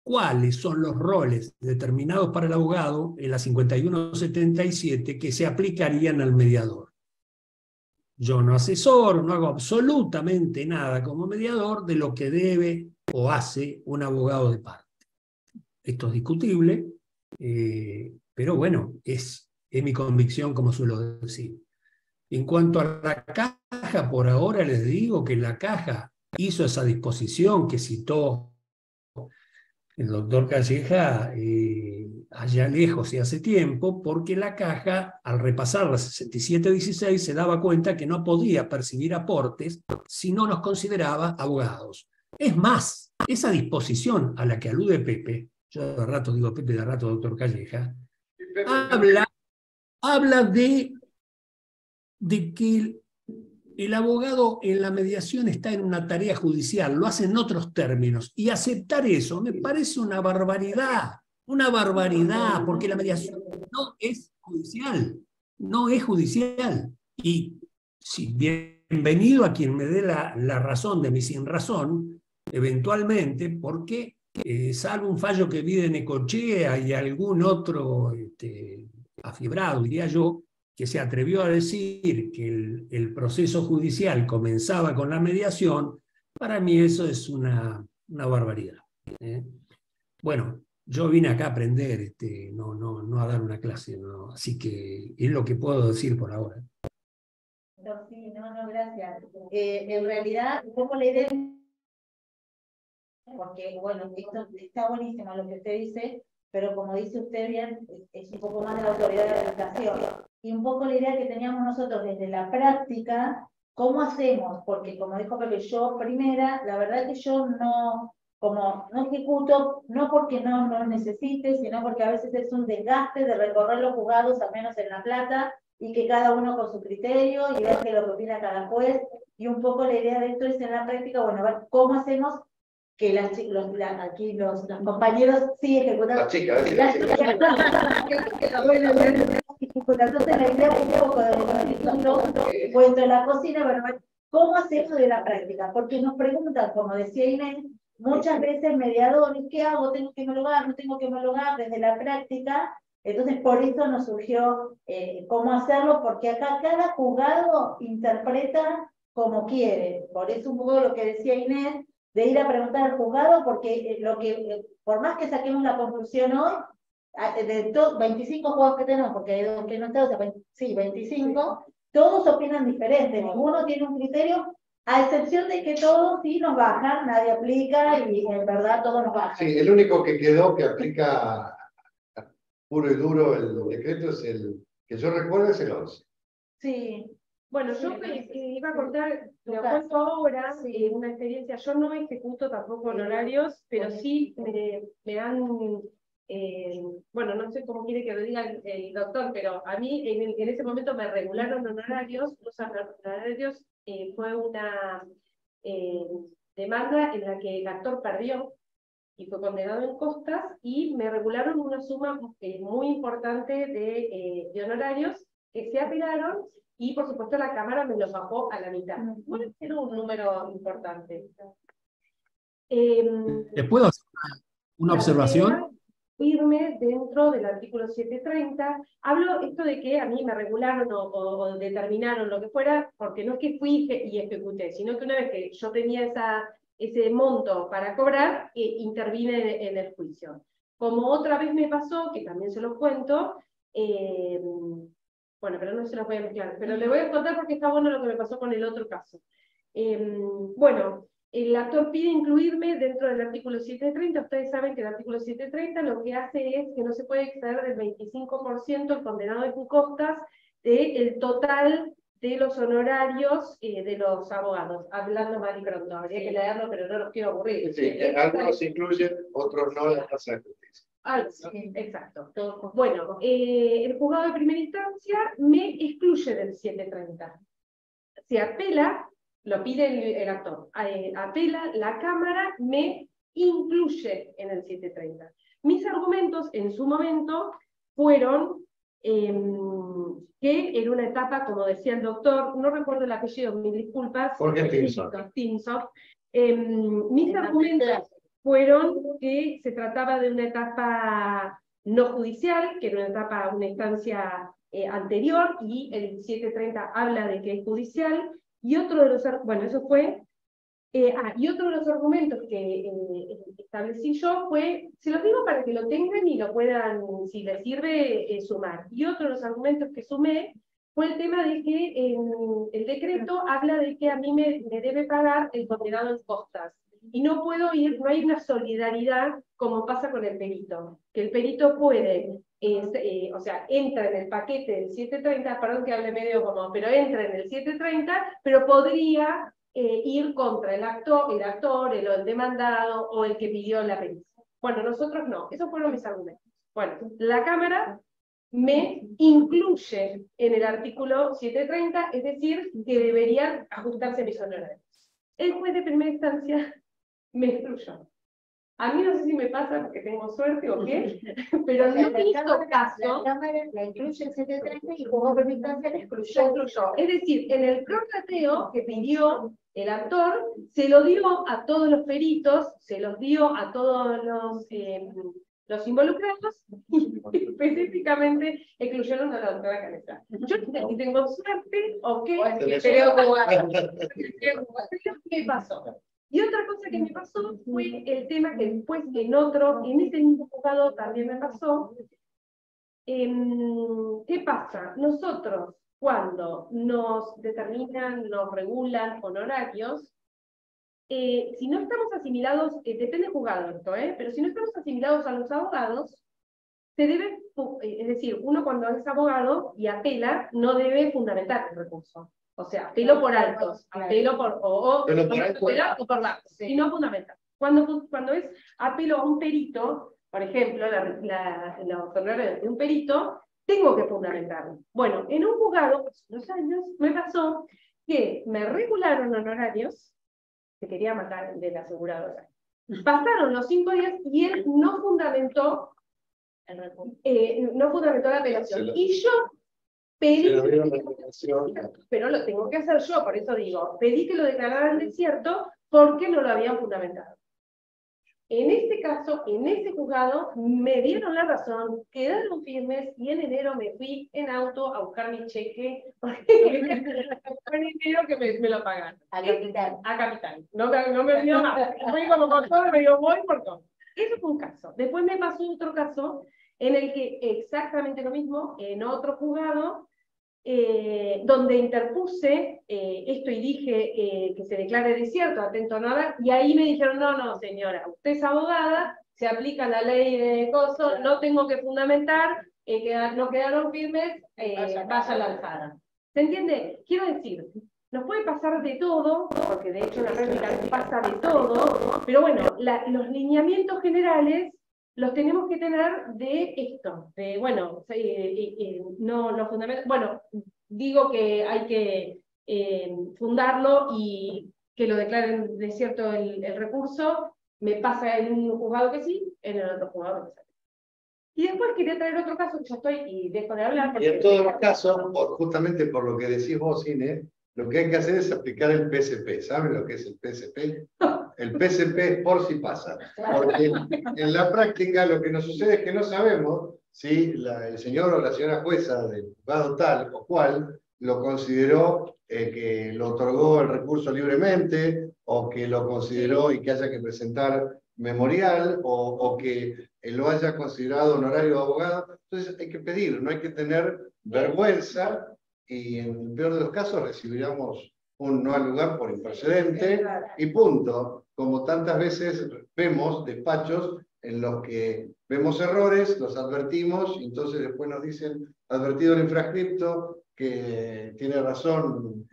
cuáles son los roles determinados para el abogado en la 5177 que se aplicarían al mediador. Yo no asesoro, no hago absolutamente nada como mediador de lo que debe o hace un abogado de parte. Esto es discutible, pero bueno, es mi convicción, como suelo decir. En cuanto a la caja, por ahora les digo que la caja hizo esa disposición que citó el doctor Calleja allá lejos y hace tiempo, porque la caja, al repasar la 6716, se daba cuenta que no podía percibir aportes si no los consideraba abogados. Es más, esa disposición a la que alude Pepe, yo de rato digo Pepe, de rato doctor Calleja, habla de que el abogado en la mediación está en una tarea judicial, lo hace en otros términos, y aceptar eso me parece una barbaridad, porque la mediación no es judicial, no es judicial. Y sí, bienvenido a quien me dé la razón de mi sin razón, eventualmente, porque salvo un fallo que vi de Necochea y algún otro afibrado, diría yo, que se atrevió a decir que el proceso judicial comenzaba con la mediación, para mí eso es una barbaridad. Bueno, yo vine acá a aprender, no a dar una clase, ¿no? Así que es lo que puedo decir por ahora. No, sí, no, gracias. En realidad, un poco la idea, porque bueno, esto está buenísimo lo que usted dice, pero como dice usted bien, es un poco más de la autoridad de la educación. Y un poco la idea que teníamos nosotros desde la práctica, ¿cómo hacemos? Porque como dijo Pepe, yo primera, la verdad que yo no ejecuto, no porque no necesite, sino porque a veces es un desgaste de recorrer los juzgados, al menos en La Plata, y que cada uno con su criterio, y ver qué lo que opina cada juez, y un poco la idea de esto es en la práctica, bueno, a ver cómo hacemos que aquí los compañeros sí ejecutan. La chica, entonces la idea un poco de puesto en la cocina, bueno, ¿cómo hacemos de la práctica? Porque nos preguntan, como decía Inés, muchas veces mediadores, ¿qué hago? ¿Tengo que homologar? ¿No tengo que homologar? Desde la práctica, entonces por eso nos surgió cómo hacerlo, porque acá cada juzgado interpreta como quiere. Por eso un poco lo que decía Inés, de ir a preguntar al juzgado, porque por más que saquemos la conclusión hoy, de 25 juzgados que tenemos, porque hay dos que no están, o sea, sí, 25, todos opinan diferente, ninguno tiene un criterio, a excepción de que todos sí nos bajan, nadie aplica y en verdad todos nos bajan. Sí, el único que quedó que aplica puro y duro el decreto es el que yo recuerdo, es el 11. Sí. Bueno, yo iba a contar, lo cuento ahora, una experiencia. Yo no ejecuto tampoco honorarios, pero sí me han, bueno, no sé cómo quiere que lo diga el doctor, pero a mí en ese momento me regularon honorarios. Los honorarios fue una demanda en la que el actor perdió y fue condenado en costas, y me regularon una suma muy importante de honorarios que se apelaron. Y por supuesto la Cámara me lo bajó a la mitad. Bueno, era un número importante. ¿Le puedo hacer una observación? Firme dentro del artículo 730. Hablo esto de que a mí me regularon o determinaron lo que fuera, porque no es que fui y ejecuté, sino que una vez que yo tenía ese monto para cobrar, intervine en el juicio. Como otra vez me pasó, que también se los cuento, bueno, pero no se los voy a mezclar, pero le voy a contar porque está bueno lo que me pasó con el otro caso. Bueno, el actor pide incluirme dentro del artículo 730. Ustedes saben que el artículo 730 lo que hace es que no se puede exceder del 25% el condenado en costas del total de los honorarios de los abogados. Hablando mal y pronto, habría que leerlo, pero no los quiero aburrir. Sí, algunos incluyen, otros no, las tasas de justicia. Sí, exacto. Bueno, el juzgado de primera instancia me excluye del 730. Se apela, lo pide el actor, apela, la Cámara me incluye en el 730. Mis argumentos en su momento fueron que en una etapa, como decía el doctor, no recuerdo el apellido, mil disculpas, Jorge Tinsoff, mis argumentos fueron que se trataba de una etapa no judicial, que era una etapa, una instancia anterior, y el 730 habla de que es judicial, y otro de los, bueno, eso fue, y otro de los argumentos que establecí yo fue, se los digo para que lo tengan y lo puedan, si les sirve, sumar. Y otro de los argumentos que sumé fue el tema de que el decreto habla de que a mí me debe pagar el condenado en costas. Y no puedo ir, no hay una solidaridad como pasa con el perito, que el perito puede, o sea, entra en el paquete del 730, perdón que hable medio como, pero entra en el 730, pero podría ir contra el actor, el demandado o el que pidió la pericia. Bueno, nosotros no, esos fueron mis argumentos. Bueno, la Cámara me incluye en el artículo 730, es decir, que deberían ajustarse mis honorarios. El juez de primera instancia me excluyó. A mí no sé si me pasa porque tengo suerte o qué, pero no me hizo caso. La Cámara la incluye el 730 y como primera instancia la excluyó. Es decir, en el prorrateo que pidió el actor, se lo dio a todos los peritos, se los dio a todos los involucrados, y específicamente excluyeron a la doctora Canesa. Yo no sé si tengo suerte o qué, pero ¿qué pasó? Y otra cosa que me pasó fue el tema que después en este mismo juzgado también me pasó. ¿Qué pasa? Nosotros, cuando nos determinan, nos regulan honorarios, si no estamos asimilados, depende del juzgado esto, pero si no estamos asimilados a los abogados, se debe, es decir, uno cuando es abogado y apela, no debe fundamentar el recurso. O sea, apelo por altos, apelo por por bajos, y no fundamental. Cuando es apelo a un perito, por ejemplo, los honorarios de un perito, tengo que fundamentarlo. Bueno, en un juzgado, hace unos años, me pasó que me regularon honorarios, se quería matar del asegurado. Pasaron los 5 días y él no fundamentó la apelación. Y yo pedí, pero lo tengo que hacer yo, por eso digo, pedí que lo declararan desierto porque no lo habían fundamentado. En este caso, en este juzgado, me dieron la razón, quedaron firmes y en enero me fui en auto a buscar mi cheque, porque fue dinero que me lo pagaron. A Capital. A Capital. No me olvido más. Fui como con todo, me digo, voy por todo. Eso fue un caso. Después me pasó otro caso en el que exactamente lo mismo, en otro juzgado, donde interpuse esto y dije que se declare desierto, atento a nada, y ahí me dijeron, no, señora, usted es abogada, se aplica la ley de coso, no tengo que fundamentar, no quedaron firmes, vaya a la alzada. ¿Se entiende? Quiero decir, nos puede pasar de todo, porque de hecho en la réplica nos pasa de todo, pero bueno, los lineamientos generales los tenemos que tener de esto, de, bueno, no los fundamentos, bueno, digo que hay que fundarlo y que lo declaren desierto el recurso, me pasa en un juzgado que sí, en el otro juzgado que sí. Y después quería traer otro caso, que ya estoy y dejo de hablar. Y en todos los casos, justamente por lo que decís vos, Inés, lo que hay que hacer es aplicar el PSP. ¿Saben lo que es el PSP? El PSP es por si pasa. Porque en la práctica lo que nos sucede es que no sabemos si el señor o la señora jueza del juzgado tal o cual lo consideró que lo otorgó el recurso libremente, o que lo consideró y que haya que presentar memorial, o que lo haya considerado honorario de abogado. Entonces hay que pedir, no hay que tener vergüenza, y en el peor de los casos recibiremos un no al lugar por improcedente y punto. Como tantas veces vemos despachos en los que vemos errores, los advertimos, y entonces después nos dicen, advertido el infrascripto, que tiene razón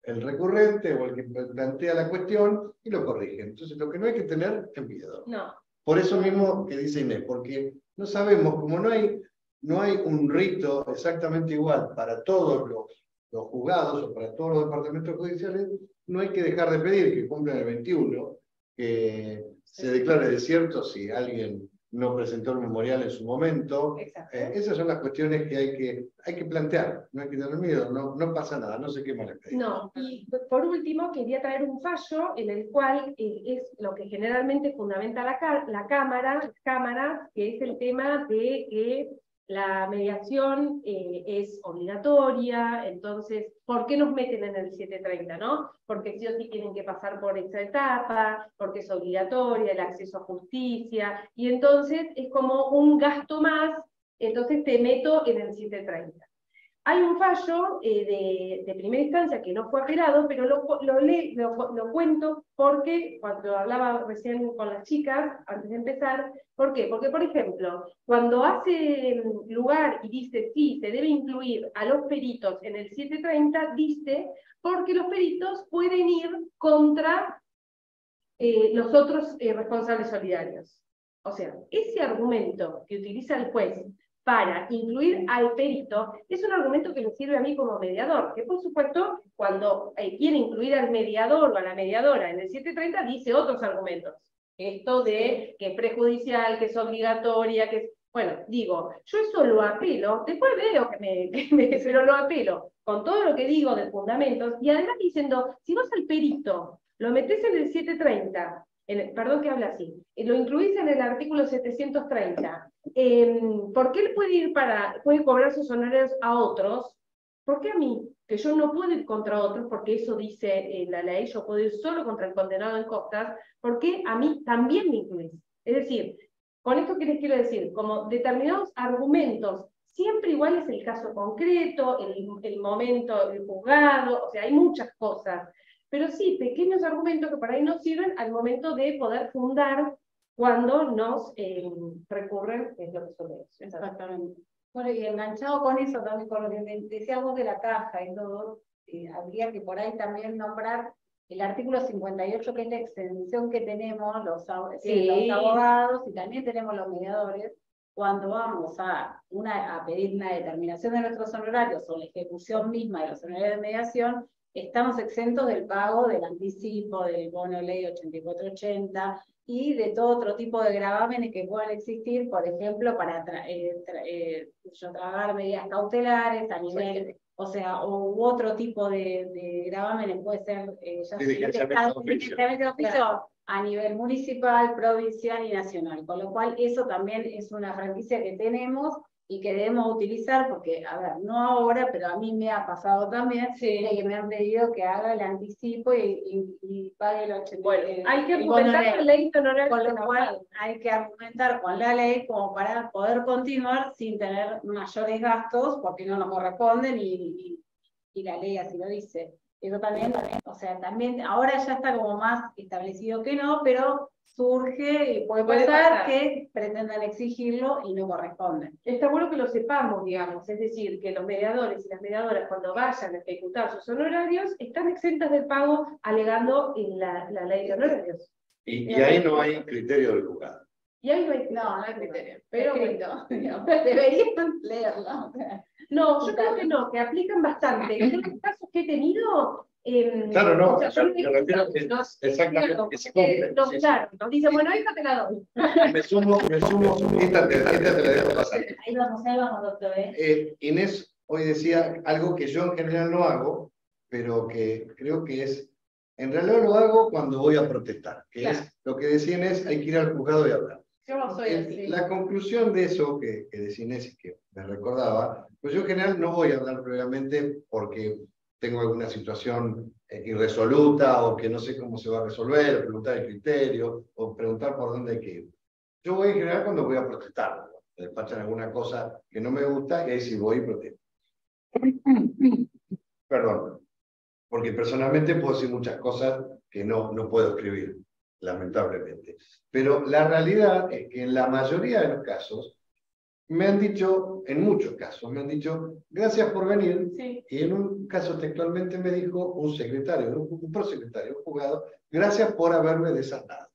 el recurrente o el que plantea la cuestión, y lo corrigen. Entonces lo que no hay que tener es miedo. No. Por eso mismo que dice Inés, porque no sabemos, como no hay un rito exactamente igual para todos los juzgados o para todos los departamentos judiciales, no hay que dejar de pedir que cumplan el 21, que se declare desierto si alguien no presentó el memorial en su momento. Esas son las cuestiones que hay que plantear, no hay que tener miedo, no pasa nada, no se quema la calle. No, y por último quería traer un fallo en el cual es lo que generalmente fundamenta la cámara, que es el tema de que la mediación es obligatoria. Entonces, ¿por qué nos meten en el 730, no? Porque sí o sí tienen que pasar por esa etapa, porque es obligatoria, el acceso a justicia, y entonces es como un gasto más, entonces te meto en el 730. Hay un fallo de primera instancia que no fue apelado, pero lo cuento porque cuando hablaba recién con las chicas, antes de empezar, ¿por qué? Porque, por ejemplo, cuando hace lugar y dice sí, se debe incluir a los peritos en el 730, dice porque los peritos pueden ir contra los otros responsables solidarios. O sea, ese argumento que utiliza el juez para incluir al perito, es un argumento que me sirve a mí como mediador, que por supuesto, cuando quiere incluir al mediador o a la mediadora en el 730, dice otros argumentos. Esto de que es prejudicial, que es obligatoria, que es... Bueno, digo, yo eso lo apelo, después veo pero lo apelo, con todo lo que digo de fundamentos, y además diciendo, si vas al perito, lo metés en el 730, perdón que habla así, lo incluís en el artículo 730, ¿por qué él puede cobrar sus honorarios a otros? ¿Por qué a mí? Que yo no puedo ir contra otros, porque eso dice la ley, yo puedo ir solo contra el condenado en costas, ¿por qué a mí también me incluís? Es decir, con esto, ¿qué les quiero decir? Como determinados argumentos, siempre igual es el caso concreto, el momento, el juzgado, o sea, hay muchas cosas, pero sí, pequeños argumentos que por ahí nos sirven al momento de poder fundar cuando nos recurren, es lo que solemos. Exactamente. Bueno, y enganchado con eso también, con lo que decíamos de la caja y todo, habría que por ahí también nombrar el artículo 58, que es la exención que tenemos los abogados y también tenemos los mediadores, cuando vamos a pedir una determinación de nuestros honorarios o la ejecución misma de los honorarios de mediación, estamos exentos del pago del anticipo, del bono ley 8480 y de todo otro tipo de gravámenes que puedan existir, por ejemplo, para tragar medidas cautelares a nivel, o sea, u otro tipo de gravámenes, puede ser a nivel municipal, provincial y nacional, con lo cual eso también es una franquicia que tenemos y que debemos utilizar, porque, a ver, no ahora, pero a mí me ha pasado también, que me han pedido que haga el anticipo y pague el 80%. Bueno, hay que argumentar la ley de honorarios, con lo cual hay que argumentar con la ley como para poder continuar sin tener mayores gastos, porque no nos corresponden y la ley así lo dice. Eso también, o sea, también ahora ya está como más establecido que no, pero surge y puede pasar que pretendan exigirlo y no corresponden. Está bueno que lo sepamos, digamos, es decir, que los mediadores y las mediadoras cuando vayan a ejecutar sus honorarios están exentas del pago alegando en la ley de honorarios. Y ahí no hay criterio del juzgado. Y ahí no hay criterio. Pero deberían leerlo. No, yo creo que no, que aplican bastante. En los casos que he tenido... claro, no, o sea, yo me refiero a que exactamente que se cumple. Claro, nos dicen, bueno, esta te la doy. Me sumo, esta te la dejo pasar. Ahí vamos, doctor. Inés hoy decía algo que yo en general no hago, pero que creo que es, en realidad lo hago cuando voy a protestar, que es lo que decía Inés, hay que ir al juzgado y hablar. Yo no soy así. La conclusión de eso que decía Inés y que me recordaba, pues yo en general no voy a hablar previamente porque tengo alguna situación irresoluta o que no sé cómo se va a resolver, o preguntar el criterio, o preguntar por dónde hay que ir. Yo voy en general cuando voy a protestar, me despachan alguna cosa que no me gusta y ahí sí voy y protesto. Perdón, porque personalmente puedo decir muchas cosas que no puedo escribir, lamentablemente. Pero la realidad es que en la mayoría de los casos, me han dicho, en muchos casos, me han dicho, gracias por venir. Sí. Y en un caso textualmente me dijo un secretario, un prosecretario, un juzgado, gracias por haberme desasnado.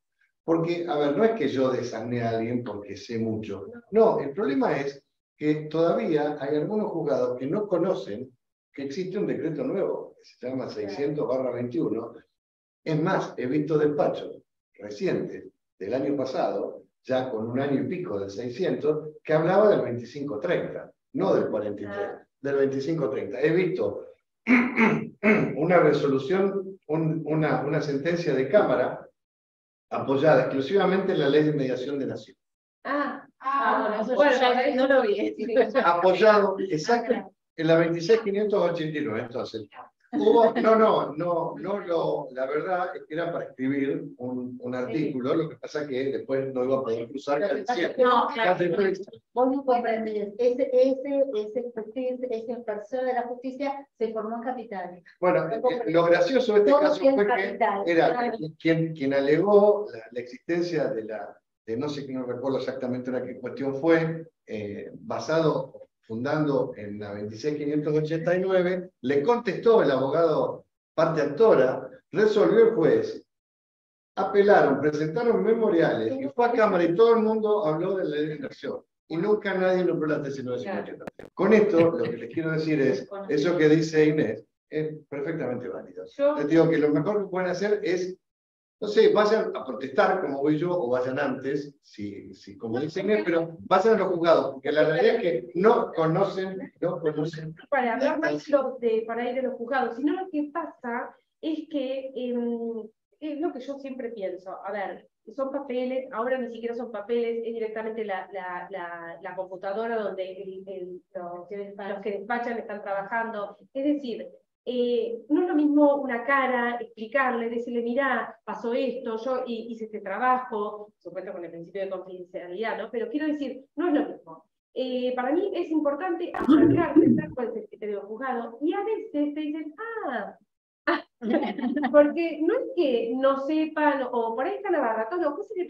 Porque, a ver, no es que yo desasné a alguien porque sé mucho. No, el problema es que todavía hay algunos juzgados que no conocen que existe un decreto nuevo, que se llama 600/21. Es más, he visto despachos recientes del año pasado ya con un año y pico del 600, que hablaba del 25-30, no del 43, del 25-30. He visto una resolución, una sentencia de Cámara apoyada exclusivamente en la Ley de Mediación de Nación. Bueno, eso no lo vi. Apoyado, exacto, en la 26.589. Entonces, la verdad es que era para escribir un artículo, lo que pasa que después no iba a poder cruzar Vos no comprendés, esa persona de la justicia se formó en capital. Bueno, lo gracioso de este caso fue que era quien alegó la existencia de no sé, no recuerdo exactamente la que cuestión fue, fundando en la 26.589, le contestó el abogado parte actora, resolvió el juez, apelaron, presentaron memoriales, y fue a Cámara y todo el mundo habló de la ley de inversión. Y nunca nadie nombró la tesis 950. Con esto, lo que les quiero decir es, eso que dice Inés, es perfectamente válido. Les digo que lo mejor que pueden hacer es, no sé, vayan a protestar como voy yo, o vayan antes, como dice Inés, pero vayan a los juzgados, porque la realidad es que no conocen. Para hablar más para ir a los juzgados, sino lo que pasa es que, es lo que yo siempre pienso, a ver, son papeles, ahora ni siquiera son papeles, es directamente la computadora donde los que despachan están trabajando, es decir, no es lo mismo una cara, explicarle, decirle, mirá, pasó esto, yo hice este trabajo, por supuesto con el principio de confidencialidad, ¿no? Pero quiero decir, no es lo mismo. Para mí es importante aclarar cuál es el criterio del juzgado, y a veces te dicen, porque no es que no sepan, o por ahí está la barratón, los juzgados de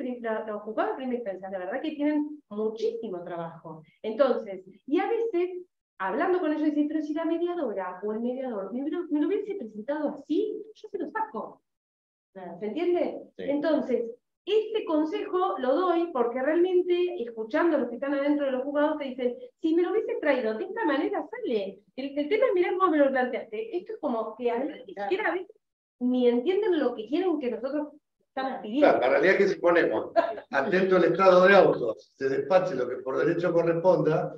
primera instancia, la verdad que tienen muchísimo trabajo. Entonces, y a veces, hablando con ellos, dicen, pero si la mediadora o el mediador me lo hubiese presentado así, yo se lo saco. ¿Se entiende? Sí. Entonces, este consejo lo doy porque realmente, escuchando a los que están adentro de los juzgados, te dicen, si me lo hubiese traído de esta manera, sale. El tema es mirar cómo me lo planteaste. Esto es como que a veces ni entienden lo que quieren que nosotros estamos pidiendo. Claro, la realidad es que si ponemos atento al estado de autos, se despache lo que por derecho corresponda,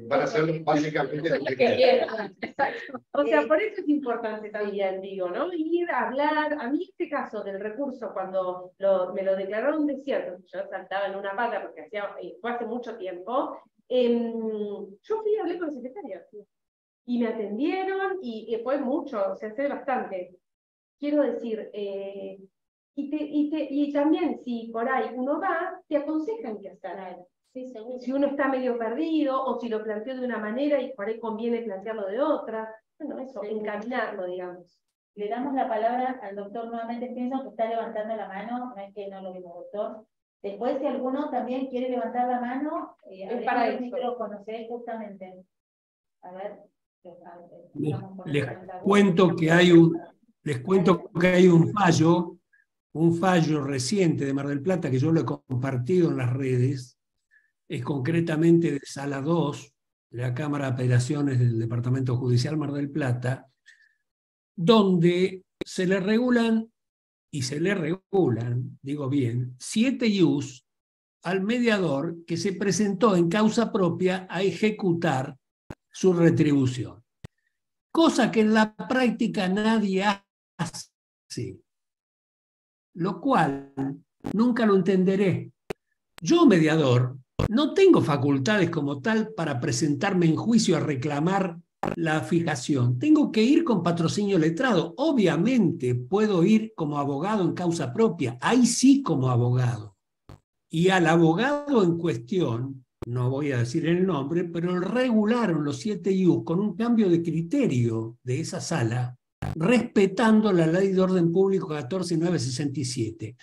van a ser básicamente lo que quieran. O sea, por eso es importante también, digo, ¿no? Ir a hablar. A mí este caso del recurso, cuando me lo declararon desierto, yo saltaba en una pata porque fue hace mucho tiempo, yo fui y hablé con el secretario. Y me atendieron, y fue mucho, se hace bastante. Quiero decir, y también si por ahí uno va, te aconsejan qué hacer. Sí, si uno está medio perdido, o si lo planteó de una manera y por ahí conviene plantearlo de otra, bueno, eso, encaminarlo, digamos. Le damos la palabra al doctor nuevamente, pienso que está levantando la mano, no es que no lo vimos, doctor. Después, si alguno también quiere levantar la mano, es para el micrófono, ¿sí? Justamente. A ver. Les cuento que hay un fallo reciente de Mar del Plata que yo lo he compartido en las redes. Es concretamente de Sala 2, de la Cámara de Apelaciones del Departamento Judicial Mar del Plata, donde se le regulan, digo bien, 7 ius al mediador que se presentó en causa propia a ejecutar su retribución. Cosa que en la práctica nadie hace, lo cual nunca lo entenderé. Yo, mediador, no tengo facultades como tal para presentarme en juicio a reclamar la fijación. Tengo que ir con patrocinio letrado. Obviamente puedo ir como abogado en causa propia, ahí sí como abogado. Y al abogado en cuestión, no voy a decir el nombre, pero regularon los 7 ius con un cambio de criterio de esa sala, respetando la Ley de Orden Público 14.967.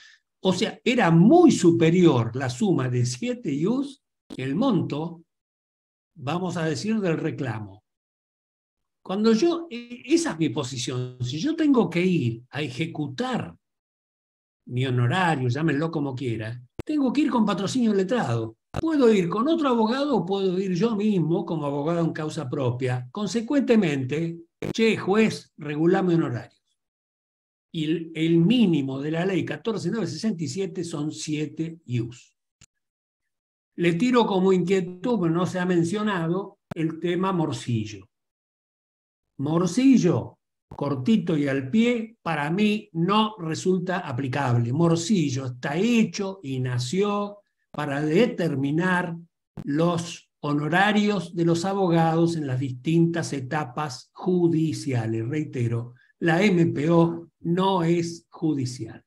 O sea, era muy superior la suma de 7 ius, el monto, vamos a decir, del reclamo. Cuando esa es mi posición, si yo tengo que ir a ejecutar mi honorario, llámenlo como quiera, tengo que ir con patrocinio letrado. Puedo ir con otro abogado o puedo ir yo mismo como abogado en causa propia. Consecuentemente, che, juez, regulame honorarios. Y el mínimo de la ley 14.967 son 7 ius. Le tiro como inquietud, pero no se ha mencionado, el tema morcillo. Morcillo, cortito y al pie, para mí no resulta aplicable. Morcillo está hecho y nació para determinar los honorarios de los abogados en las distintas etapas judiciales. Reitero, la MPO no es judicial.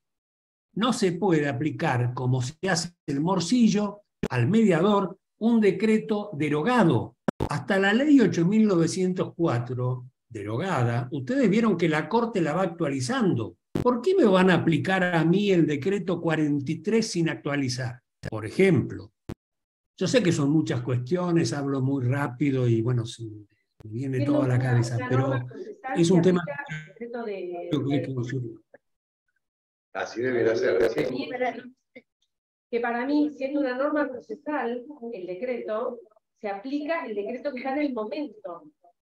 No se puede aplicar, como se hace el morcillo, al mediador un decreto derogado. Hasta la ley 8.904, derogada, ustedes vieron que la Corte la va actualizando. ¿Por qué me van a aplicar a mí el decreto 43 sin actualizar? Por ejemplo, yo sé que son muchas cuestiones, hablo muy rápido y bueno, me viene todo a la cabeza, pero es un tema así debería ser. Que para mí, siendo una norma procesal, el decreto, se aplica el decreto que está en el momento.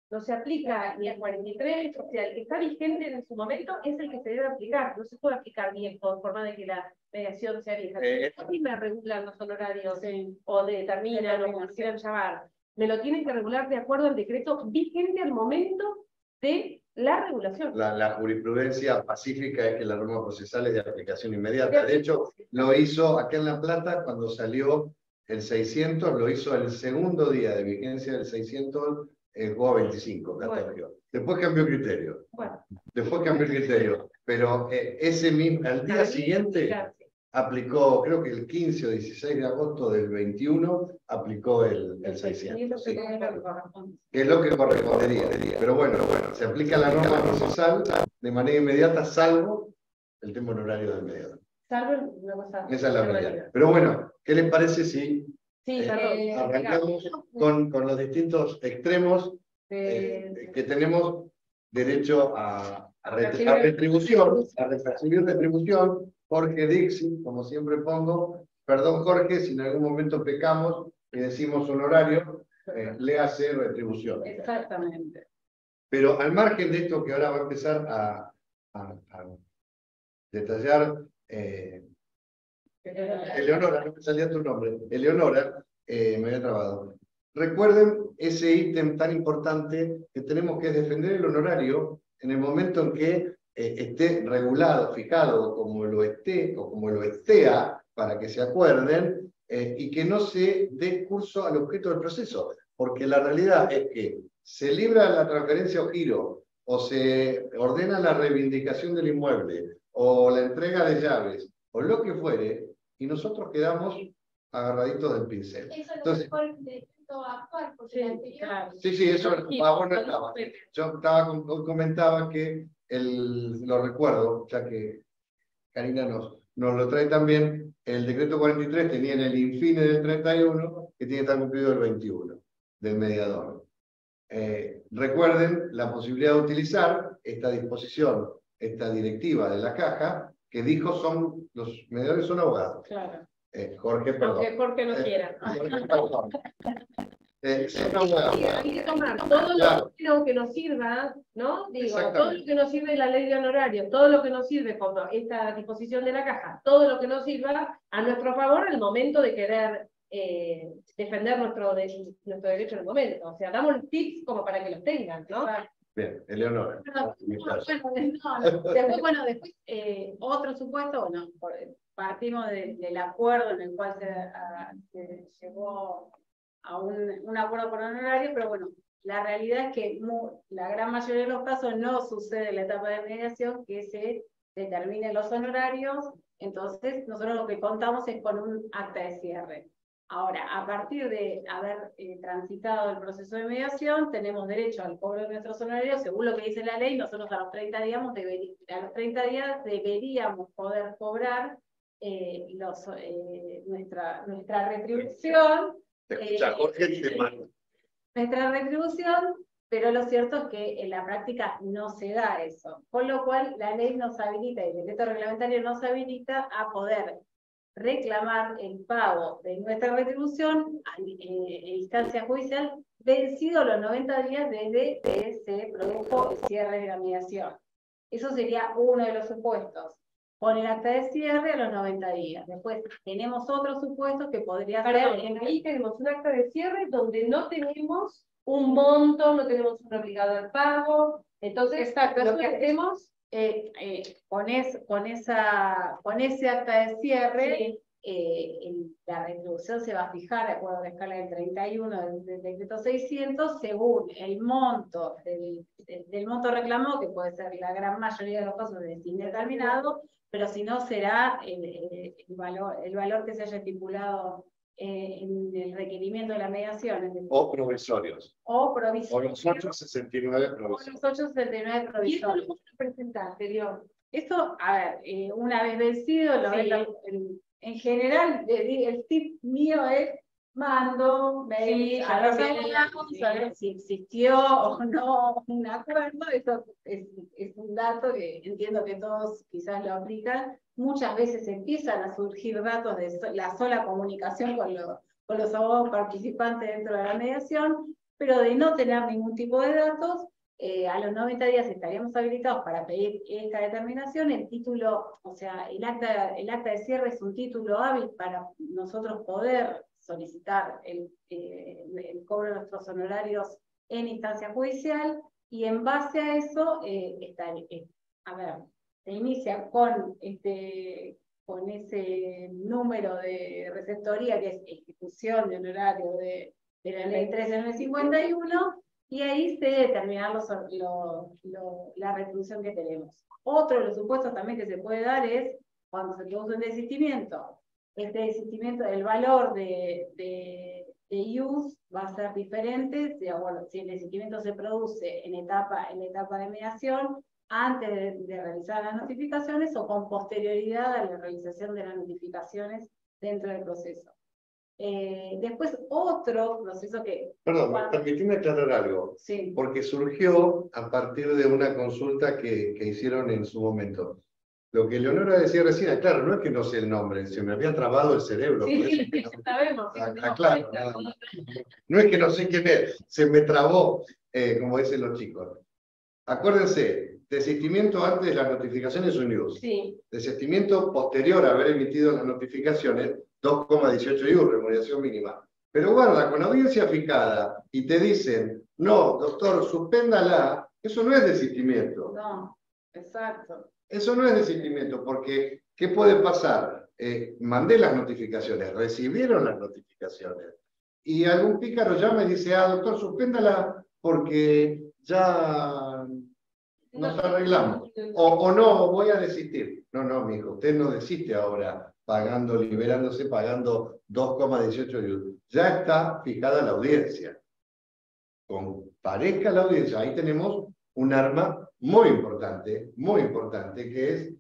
No se aplica ni el 43, o sea, el que está vigente en su momento es el que se debe aplicar. No se puede aplicar viejo, por forma de que la mediación sea vieja. A mí me regulan los honorarios o determinan o como quieran llamar. Me lo tienen que regular de acuerdo al decreto vigente al momento de la regulación. La jurisprudencia pacífica es que la norma procesal es de aplicación inmediata. De hecho, lo hizo acá en La Plata cuando salió el 600, lo hizo el segundo día de vigencia del 600, el juego 25, bueno. Después cambió el criterio. Bueno. Después cambió el criterio. Pero ese mismo, al día siguiente, aplicó, creo que el 15 o 16 de agosto del 21, aplicó el 600. Sí. Que es lo que correspondería. Pero bueno, se aplica la norma procesal de manera inmediata, salvo el tema honorario del mediador. Salvo una cosa. Esa es la realidad. Pero bueno, ¿qué les parece si arrancamos con los distintos extremos que tenemos derecho a retribución, a recibir retribución? Jorge Dixit, como siempre pongo, perdón Jorge, si en algún momento pecamos y decimos honorario, le hace retribución. Exactamente. Pero al margen de esto que ahora va a empezar a detallar, Eleonora, no me salía tu nombre, Eleonora, me había trabado. Recuerden ese ítem tan importante que tenemos que defender el honorario en el momento en que esté regulado, fijado como lo esté o como lo estea, para que se acuerden, y que no se dé curso al objeto del proceso, porque la realidad es que se libra la transferencia o giro, o se ordena la reivindicación del inmueble, o la entrega de llaves, o lo que fuere, y nosotros quedamos agarraditos del pincel. Entonces, actual, porque anterior... Sí, eso vos no estaba. Yo comentaba que lo recuerdo, ya que Karina nos lo trae también, el decreto 43 tenía en el infine del 31, que tiene que estar cumplido el 21, del mediador. Recuerden la posibilidad de utilizar esta disposición, esta directiva de la caja, que dijo los mediadores son abogados. Claro. Jorge, perdón. Aunque Jorge no quiera. Jorge, perdón. Hay que tomar todo lo que nos sirva, ¿no? Digo, todo lo que nos sirve de la ley de honorarios, todo lo que nos sirve con esta disposición de la caja, todo lo que nos sirva a nuestro favor al momento de querer defender nuestro derecho en el momento. O sea, damos tips como para que los tengan, ¿no? Bien, Eleonora. Después, otro supuesto, bueno, partimos del acuerdo en el cual se llegó a un acuerdo por honorario, pero bueno, la realidad es que la gran mayoría de los casos no sucede en la etapa de mediación, que se determinen los honorarios, entonces nosotros lo que contamos es con un acta de cierre. Ahora, a partir de haber transitado el proceso de mediación, tenemos derecho al cobro de nuestros honorarios, según lo que dice la ley, nosotros a los 30 días deberíamos poder cobrar nuestra retribución. Nuestra retribución, pero lo cierto es que en la práctica no se da eso. Con lo cual, la ley nos habilita, y el decreto reglamentario nos habilita a poder reclamar el pago de nuestra retribución en instancia judicial vencido los 90 días desde que se produjo el cierre de la mediación. Eso sería uno de los supuestos. con el acta de cierre a los 90 días. Después tenemos otros supuestos que podría ser... Ahí tenemos un acta de cierre donde no tenemos un monto, no tenemos un obligado de pago. Entonces, exacto, lo que hacemos... con ese acta de cierre, Sí. La retribución se va a fijar de acuerdo a la escala del 31 del decreto 600 según el monto del monto reclamado, que puede ser la gran mayoría de los casos de indeterminado, pero si no será el valor que se haya estipulado en el requerimiento de la mediación. O provisorios. O provisorios. O los 869 provisorios. O los 869 provisorios. ¿Y eso lo puedo presentar, Terión? Esto, a ver, una vez vencido, en general, el tip mío es mando mail a los abogados a ver si existió o no un acuerdo. Eso es un dato que entiendo que todos quizás lo aplican. Muchas veces empiezan a surgir datos de la sola comunicación con los abogados participantes dentro de la mediación, pero de no tener ningún tipo de datos, a los 90 días estaríamos habilitados para pedir esta determinación. El título, o sea, el acta de cierre es un título hábil para nosotros poder solicitar el cobro de nuestros honorarios en instancia judicial, y en base a eso, se inicia con ese número de receptoría, que es ejecución de honorario de la ley 13951, y ahí se determina la retribución que tenemos. Otro de los supuestos también que se puede dar es cuando se produce un desistimiento. Este desistimiento del valor de IUS va a ser diferente si el desistimiento se produce en etapa de mediación, antes de realizar las notificaciones o con posterioridad a la realización de las notificaciones dentro del proceso. Después otro proceso que... Perdón, permitime aclarar algo. Sí. Porque surgió a partir de una consulta que hicieron en su momento. Lo que Leonora decía recién, claro, no es que no sé el nombre, se me había trabado el cerebro. Sí, no sabemos. Claro, nada más. No es que no sé quién es, se me trabó, como dicen los chicos. Acuérdense, desistimiento antes de las notificaciones unidos. Sí. Desistimiento posterior a haber emitido las notificaciones, 2,18 IU, remuneración mínima. Pero guarda, con audiencia fijada y te dicen, no, doctor, suspéndala, eso no es desistimiento. No, exacto. Eso no es desistimiento, porque ¿qué puede pasar? Mandé las notificaciones, recibieron las notificaciones, y algún pícaro llama y dice, doctor, suspéndala porque ya nos arreglamos. O no, voy a desistir. No, mijo, usted no desiste ahora liberándose, pagando 2,18 euros. Ya está fijada la audiencia. Comparezca la audiencia. Ahí tenemos un arma muy importante, que es,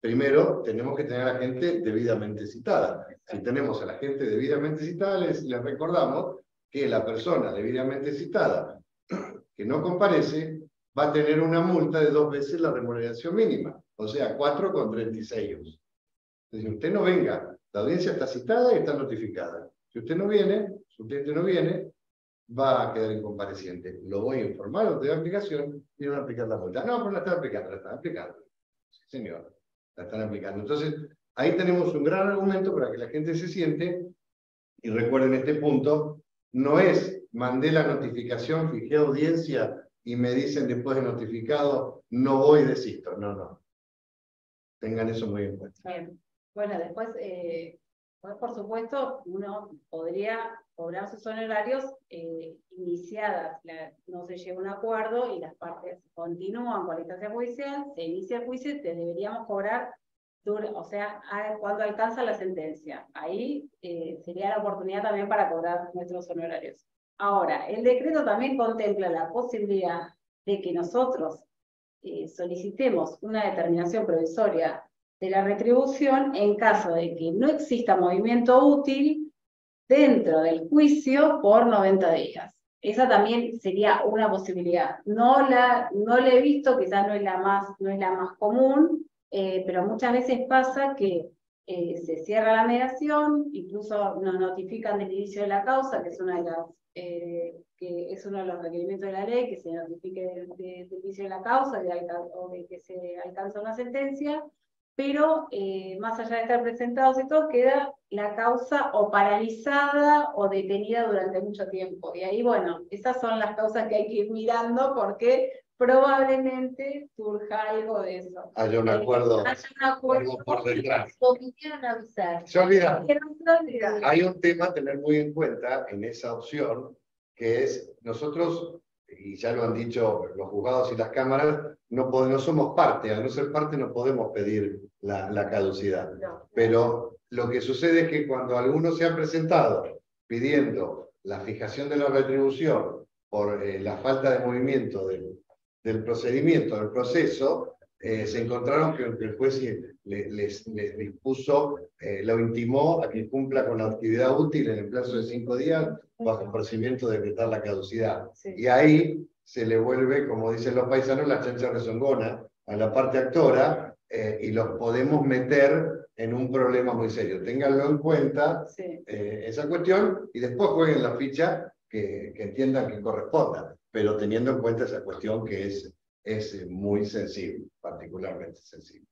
primero, tenemos que tener a la gente debidamente citada. Si tenemos a la gente debidamente citada, les recordamos que la persona debidamente citada que no comparece va a tener una multa de 2 veces la remuneración mínima, o sea, 4,36 euros. Entonces, usted no venga, la audiencia está citada y está notificada. Si usted no viene, su cliente no viene, va a quedar incompareciente. Lo voy a informar a usted de aplicación y van a aplicar la multa. No, pero la están aplicando, la están aplicando. Sí, señor, la están aplicando. Entonces, ahí tenemos un gran argumento para que la gente se siente, y recuerden este punto, no es mandé la notificación, fijé audiencia y me dicen después de notificado, no voy, desisto. No. Tengan eso muy en cuenta. Bien. Bueno, después, por supuesto, uno podría cobrar sus honorarios iniciadas, no se llega a un acuerdo y las partes continúan con la instancia judicial, se inicia el juicio y te deberíamos cobrar, cuando alcanza la sentencia. Ahí sería la oportunidad también para cobrar nuestros honorarios. Ahora, el decreto también contempla la posibilidad de que nosotros solicitemos una determinación provisoria de la retribución en caso de que no exista movimiento útil dentro del juicio por 90 días. Esa también sería una posibilidad. No la he visto, quizás no es la más común, pero muchas veces pasa que se cierra la mediación, incluso nos notifican del inicio de la causa, que es uno de los requerimientos de la ley, que se notifique del inicio de la causa o de que se alcanza una sentencia, pero más allá de estar presentados y todo, queda la causa o paralizada o detenida durante mucho tiempo. Y ahí, bueno, esas son las causas que hay que ir mirando porque probablemente surja algo de eso. Hay un acuerdo, algo por detrás. Omitieron avisar. Se olvidaron. Olvidar. Hay un tema a tener muy en cuenta en esa opción, que es nosotros, y ya lo han dicho los juzgados y las cámaras, no somos parte, al no ser parte no podemos pedir la caducidad. No. Pero lo que sucede es que cuando algunos se han presentado pidiendo la fijación de la retribución por la falta de movimiento del procedimiento, del proceso, se encontraron que el juez les dispuso, lo intimó a que cumpla con la actividad útil en el plazo de 5 días, bajo el procedimiento de decretar la caducidad. Sí. Y ahí se le vuelve, como dicen los paisanos, la chancha rezongona a la parte actora, y los podemos meter en un problema muy serio. Ténganlo en cuenta, Sí. Esa cuestión, y después jueguen la ficha que entiendan que corresponda, pero teniendo en cuenta esa cuestión que es muy sensible, particularmente sensible.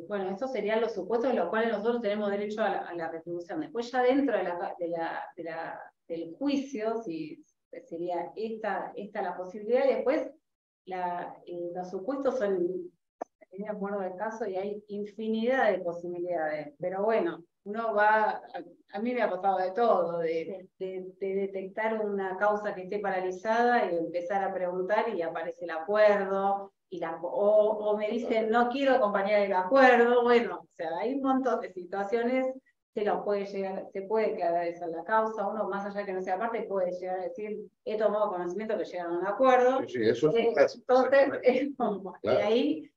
Bueno, estos serían los supuestos en los cuales nosotros tenemos derecho a la retribución. Después ya dentro del juicio, si sería esta la posibilidad, y después los supuestos son, me acuerdo del caso, y hay infinidad de posibilidades. Pero bueno, uno va, a mí me ha pasado de todo, de detectar una causa que esté paralizada y empezar a preguntar y aparece el acuerdo, o me dicen no quiero acompañar el acuerdo. Bueno, o sea, hay un montón de situaciones, se puede quedar eso en la causa, uno más allá que no sea parte puede llegar a decir he tomado conocimiento que llegaron a un acuerdo. Sí, eso es entonces, claro. y ahí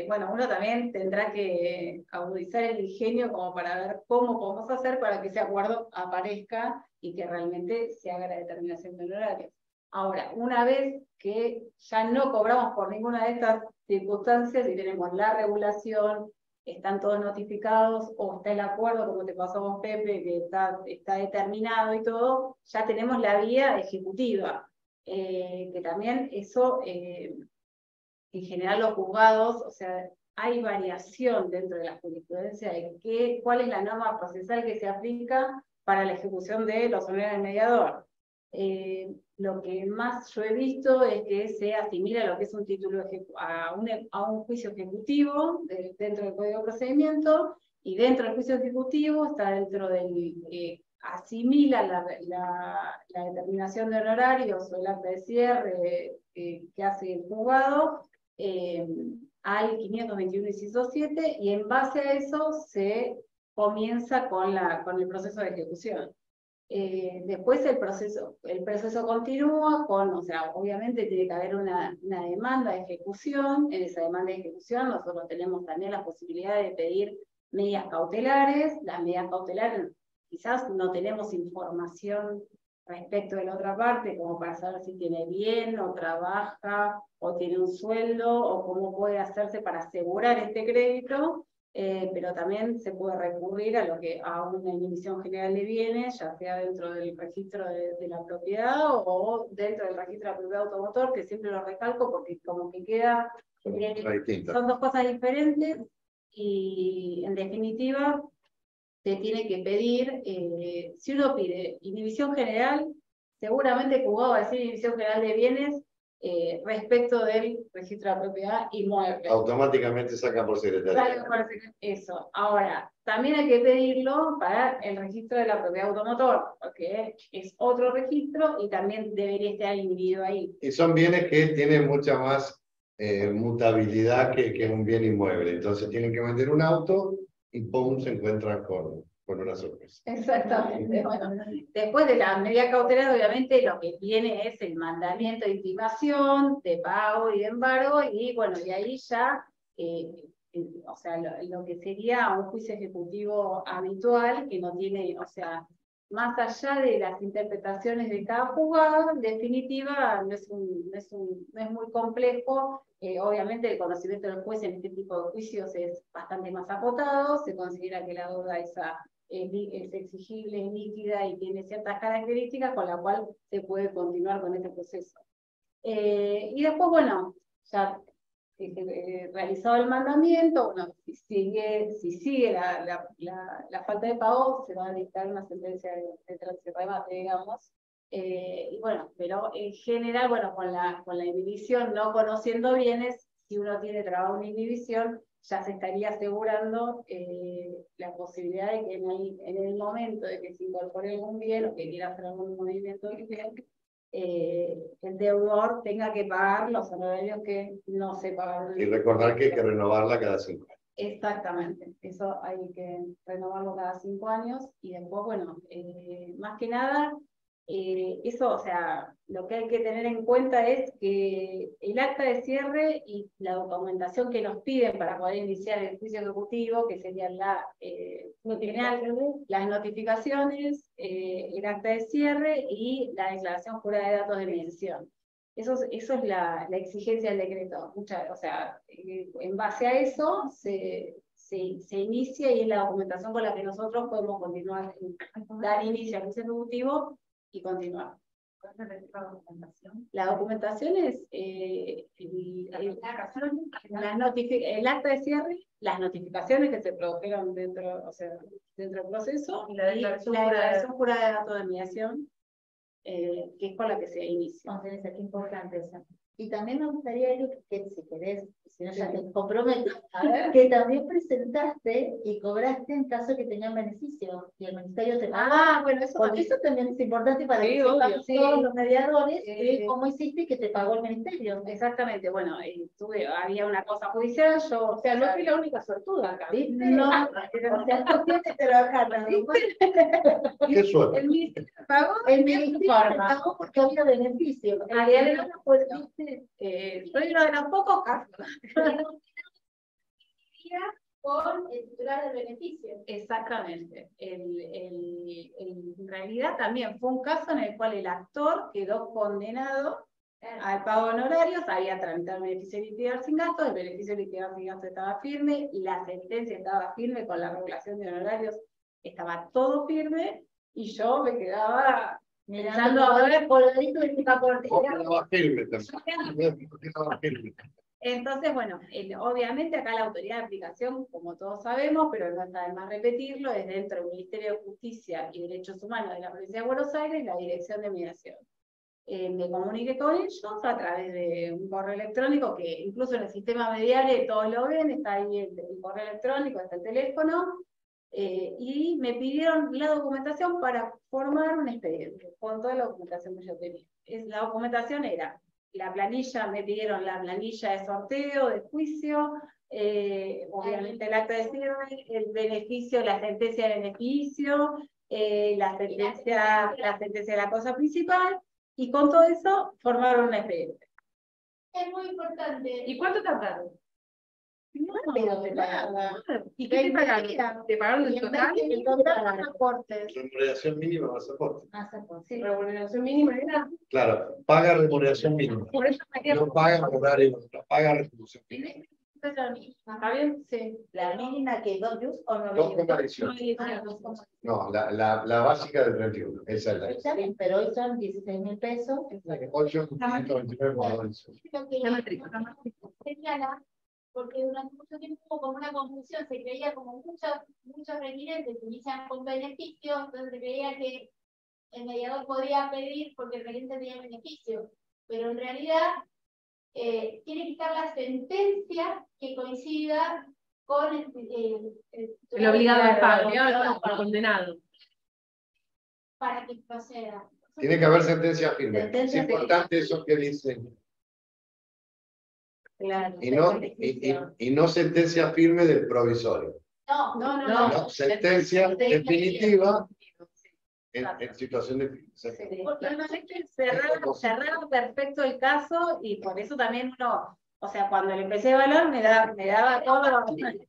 bueno, uno también tendrá que agudizar el ingenio como para ver cómo podemos hacer para que ese acuerdo aparezca y que realmente se haga la determinación de honorarios. Ahora, una vez que ya no cobramos por ninguna de estas circunstancias y tenemos la regulación, están todos notificados o está el acuerdo, como te pasó con Pepe, que está determinado y todo, ya tenemos la vía ejecutiva, que también eso... en general los juzgados, o sea, hay variación dentro de la jurisprudencia de cuál es la norma procesal que se aplica para la ejecución de los honorarios del mediador. Lo que más yo he visto es que se asimila lo que es un título a un juicio ejecutivo dentro del Código de Procedimiento, y dentro del juicio ejecutivo está dentro del... asimila la determinación de honorarios o el acta de cierre que hace el juzgado al 521 inciso 7, y en base a eso se comienza con el proceso de ejecución. Después el proceso continúa o sea, obviamente tiene que haber una demanda de ejecución. En esa demanda de ejecución nosotros tenemos también la posibilidad de pedir medidas cautelares. Las medidas cautelares quizás no tenemos información respecto de la otra parte, como para saber si tiene bien o trabaja o tiene un sueldo o cómo puede hacerse para asegurar este crédito, pero también se puede recurrir a una inhibición general de bienes, ya sea dentro del registro de la propiedad o dentro del registro de la propiedad automotor, que siempre lo recalco porque como que queda... son dos cosas diferentes y en definitiva... se tiene que pedir, si uno pide inhibición general, seguramente el juzgado va a decir inhibición general de bienes respecto del registro de la propiedad inmueble. Automáticamente saca por secretaría. Eso. Ahora, también hay que pedirlo para el registro de la propiedad automotor, porque es otro registro y también debería estar inhibido ahí. Y son bienes que tienen mucha más mutabilidad que un bien inmueble. Entonces tienen que vender un auto y ¡pum! Se encuentran con una sorpresa. Exactamente. Bueno, después de la medida cautelar, obviamente lo que viene es el mandamiento de intimación, de pago y de embargo, y bueno, y ahí ya, o sea, lo que sería un juicio ejecutivo habitual, que no tiene, o sea, más allá de las interpretaciones de cada juzgado, en definitiva, no es muy complejo. Obviamente el conocimiento del juez en este tipo de juicios es bastante más acotado, se considera que la deuda es exigible, es líquida y tiene ciertas características con la cual se puede continuar con este proceso. Y después, bueno, ya realizado el mandamiento, bueno, si sigue la falta de pago, se va a dictar una sentencia de transirremate, digamos. Y bueno, pero en general, bueno, con la inhibición, no conociendo bienes, si uno tiene trabado una inhibición, ya se estaría asegurando la posibilidad de que en el momento de que se incorpore algún bien o que quiera hacer algún movimiento de bien, el deudor tenga que pagar los honorarios que no se pagaron. Y recordar que hay que renovarla cada 5 años. Exactamente, eso hay que renovarlo cada 5 años y después, bueno, más que nada, eso, o sea, lo que hay que tener en cuenta es que el acta de cierre y la documentación que nos piden para poder iniciar el juicio ejecutivo, que serían las notificaciones, el acta de cierre y la declaración jurada de datos de mediación. Eso es la exigencia del decreto. O sea, en base a eso se inicia y es la documentación con la que nosotros podemos continuar, dar inicio al juicio ejecutivo y continuar. La documentación es el acta de cierre, las notificaciones que se produjeron dentro del proceso y la declaración jurada de datos de mediación, que es con la que se inicia. Entonces, es importante eso. Y también me gustaría, Eli, que si querés, si no ya te comprometo, que también presentaste y cobraste en caso que tengan beneficio y el ministerio te pagó. Bueno, eso porque eso también es importante para que sepamos todos los mediadores cómo hiciste y que te pagó el ministerio. Exactamente, bueno, había una cosa judicial, O sea, no fui la única sortuda acá. ¿Viste? No, o sea, tú tienes que trabajar, ¿no? Qué suerte. el ministerio pagó, El ministerio te pagó porque había beneficio. soy uno de los pocos casos. Con el titular del beneficio. Exactamente. En realidad también fue un caso en el cual el actor quedó condenado al pago de honorarios, había tramitado el beneficio de liquidar sin gasto, el beneficio de liquidar sin gasto estaba firme, la sentencia estaba firme con la regulación de honorarios, estaba todo firme, y yo me quedaba mirando a ver por el delito de pasaporte. Entonces, bueno, obviamente acá la autoridad de aplicación, como todos sabemos, pero no está de más repetirlo, es dentro del Ministerio de Justicia y Derechos Humanos de la Provincia de Buenos Aires, la Dirección de Mediación. Me comuniqué con ellos a través de un correo electrónico, que incluso en el sistema mediale todos lo ven, está ahí el correo electrónico, está el teléfono, y me pidieron la documentación para formar un expediente, con toda la documentación que yo tenía. La documentación era la planilla, me pidieron la planilla de sorteo, de juicio, obviamente el acta de cierre, el beneficio, la sentencia de beneficio, la sentencia de la cosa principal, y con todo eso formaron un expediente. Es muy importante. ¿Y cuánto tardaron? No, nada. ¿Y qué te pagaron? ¿Te pagaron el total? El total de pasaportes. Remuneración mínima, pasaporte. Sí. Remuneración mínima era. Claro, paga remuneración mínima. Por eso me No paga honorario, no paga retribución mínima. ¿Está bien? Sí. La mínima que 2 yus o 9 2,18. No, la básica del 31. Esa es la. Está bien, pero hoy son 16.000 pesos. 8.129,11. Señala, porque durante mucho tiempo hubo como una confusión, se creía como muchos requirentes que inician con beneficio, entonces se creía que el mediador podía pedir porque el requirente tenía beneficio, pero en realidad tiene que estar la sentencia que coincida con el obligado al pago, el condenado. Para que proceda. Tiene que haber sentencia firme. Sentencia Es importante eso que dicen. Claro. Y no sentencia firme del provisorio. No. Sentencia definitiva en situación de firme. Normalmente cerraron perfecto el caso, y por eso también uno, o sea, cuando le empecé a evaluar me daba todo. De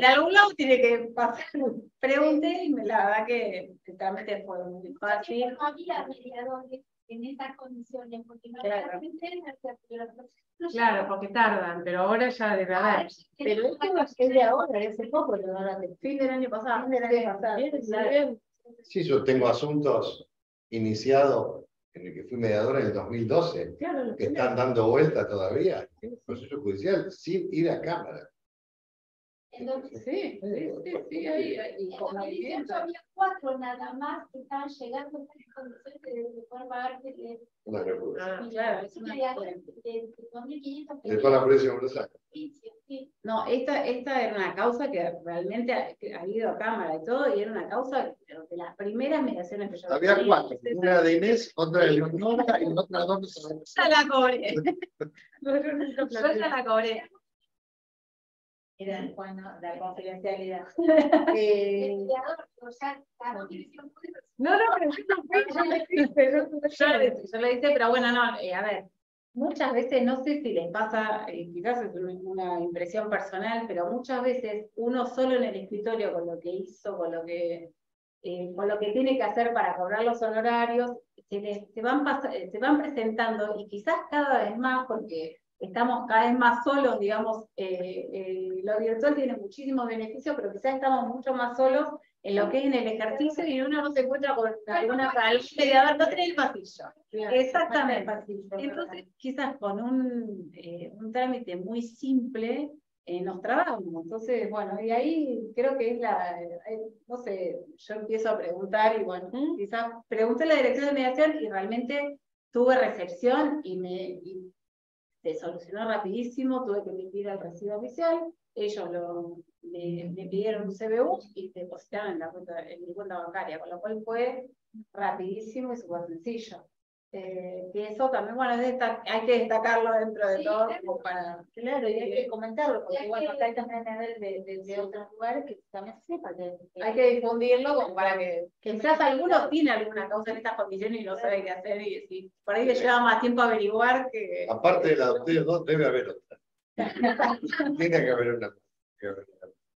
algún lado tiene que pasar. Pregunté y la verdad que realmente fue muy fácil. No había mediadores en esas condiciones, porque no había Claro, porque tardan, pero ahora ya debe haber. Pero esto es de ahora, es hace poco, Fin del año pasado. Fin del año pasado. Sí, yo tengo asuntos iniciados en el que fui mediador en el 2012, Claro, que están dando vuelta todavía, el proceso judicial, sin ir a cámara. Entonces, sí, y en con 2018 había 4 nada más que estaban llegando en condiciones de poder pagar Una locura. claro, es una de 2.500 De toda la provincia de Buenos Aires. Sí. No, esta era una causa que realmente ha ido a cámara y todo, y era una causa de las primeras mediaciones que yo Había tenía. 4, una de Inés, otra de Leonora y otra de Ya la cobré. Yo ya la cobré. Era, bueno, la confidencialidad. No, pero yo no fui, yo le hice, pero bueno, no, a ver, muchas veces, no sé si les pasa, quizás es una impresión personal, pero muchas veces uno solo en el escritorio con lo que hizo, con lo que tiene que hacer para cobrar los honorarios, se van presentando, y quizás cada vez más, porque estamos cada vez más solos, digamos, lo virtual tiene muchísimos beneficios, pero quizás estamos mucho más solos en lo que es en el ejercicio, y uno no se encuentra con algún mediador, no tiene el pasillo. Claro, Exactamente. pasillo, Entonces, quizás con un trámite muy simple, nos trabamos. Entonces, bueno, y ahí creo que es no sé, yo empiezo a preguntar, y bueno, quizás pregunté a la dirección de mediación y realmente tuve recepción y se solucionó rapidísimo, tuve que emitir el recibo oficial, ellos me pidieron un CBU y depositaron en mi cuenta bancaria, con lo cual fue rapidísimo y súper sencillo. Que eso también, bueno, hay que destacarlo dentro de todo, como para... Claro, y hay que comentarlo, porque bueno, acá hay también de otros lugares que también sepan que hay que difundirlo como para que quizás algunos tienen alguna causa en estas condiciones y no saben qué hacer, y si por ahí les lleva más tiempo averiguar que... Aparte de la de ustedes dos, debe haber otra. Tiene que haber una.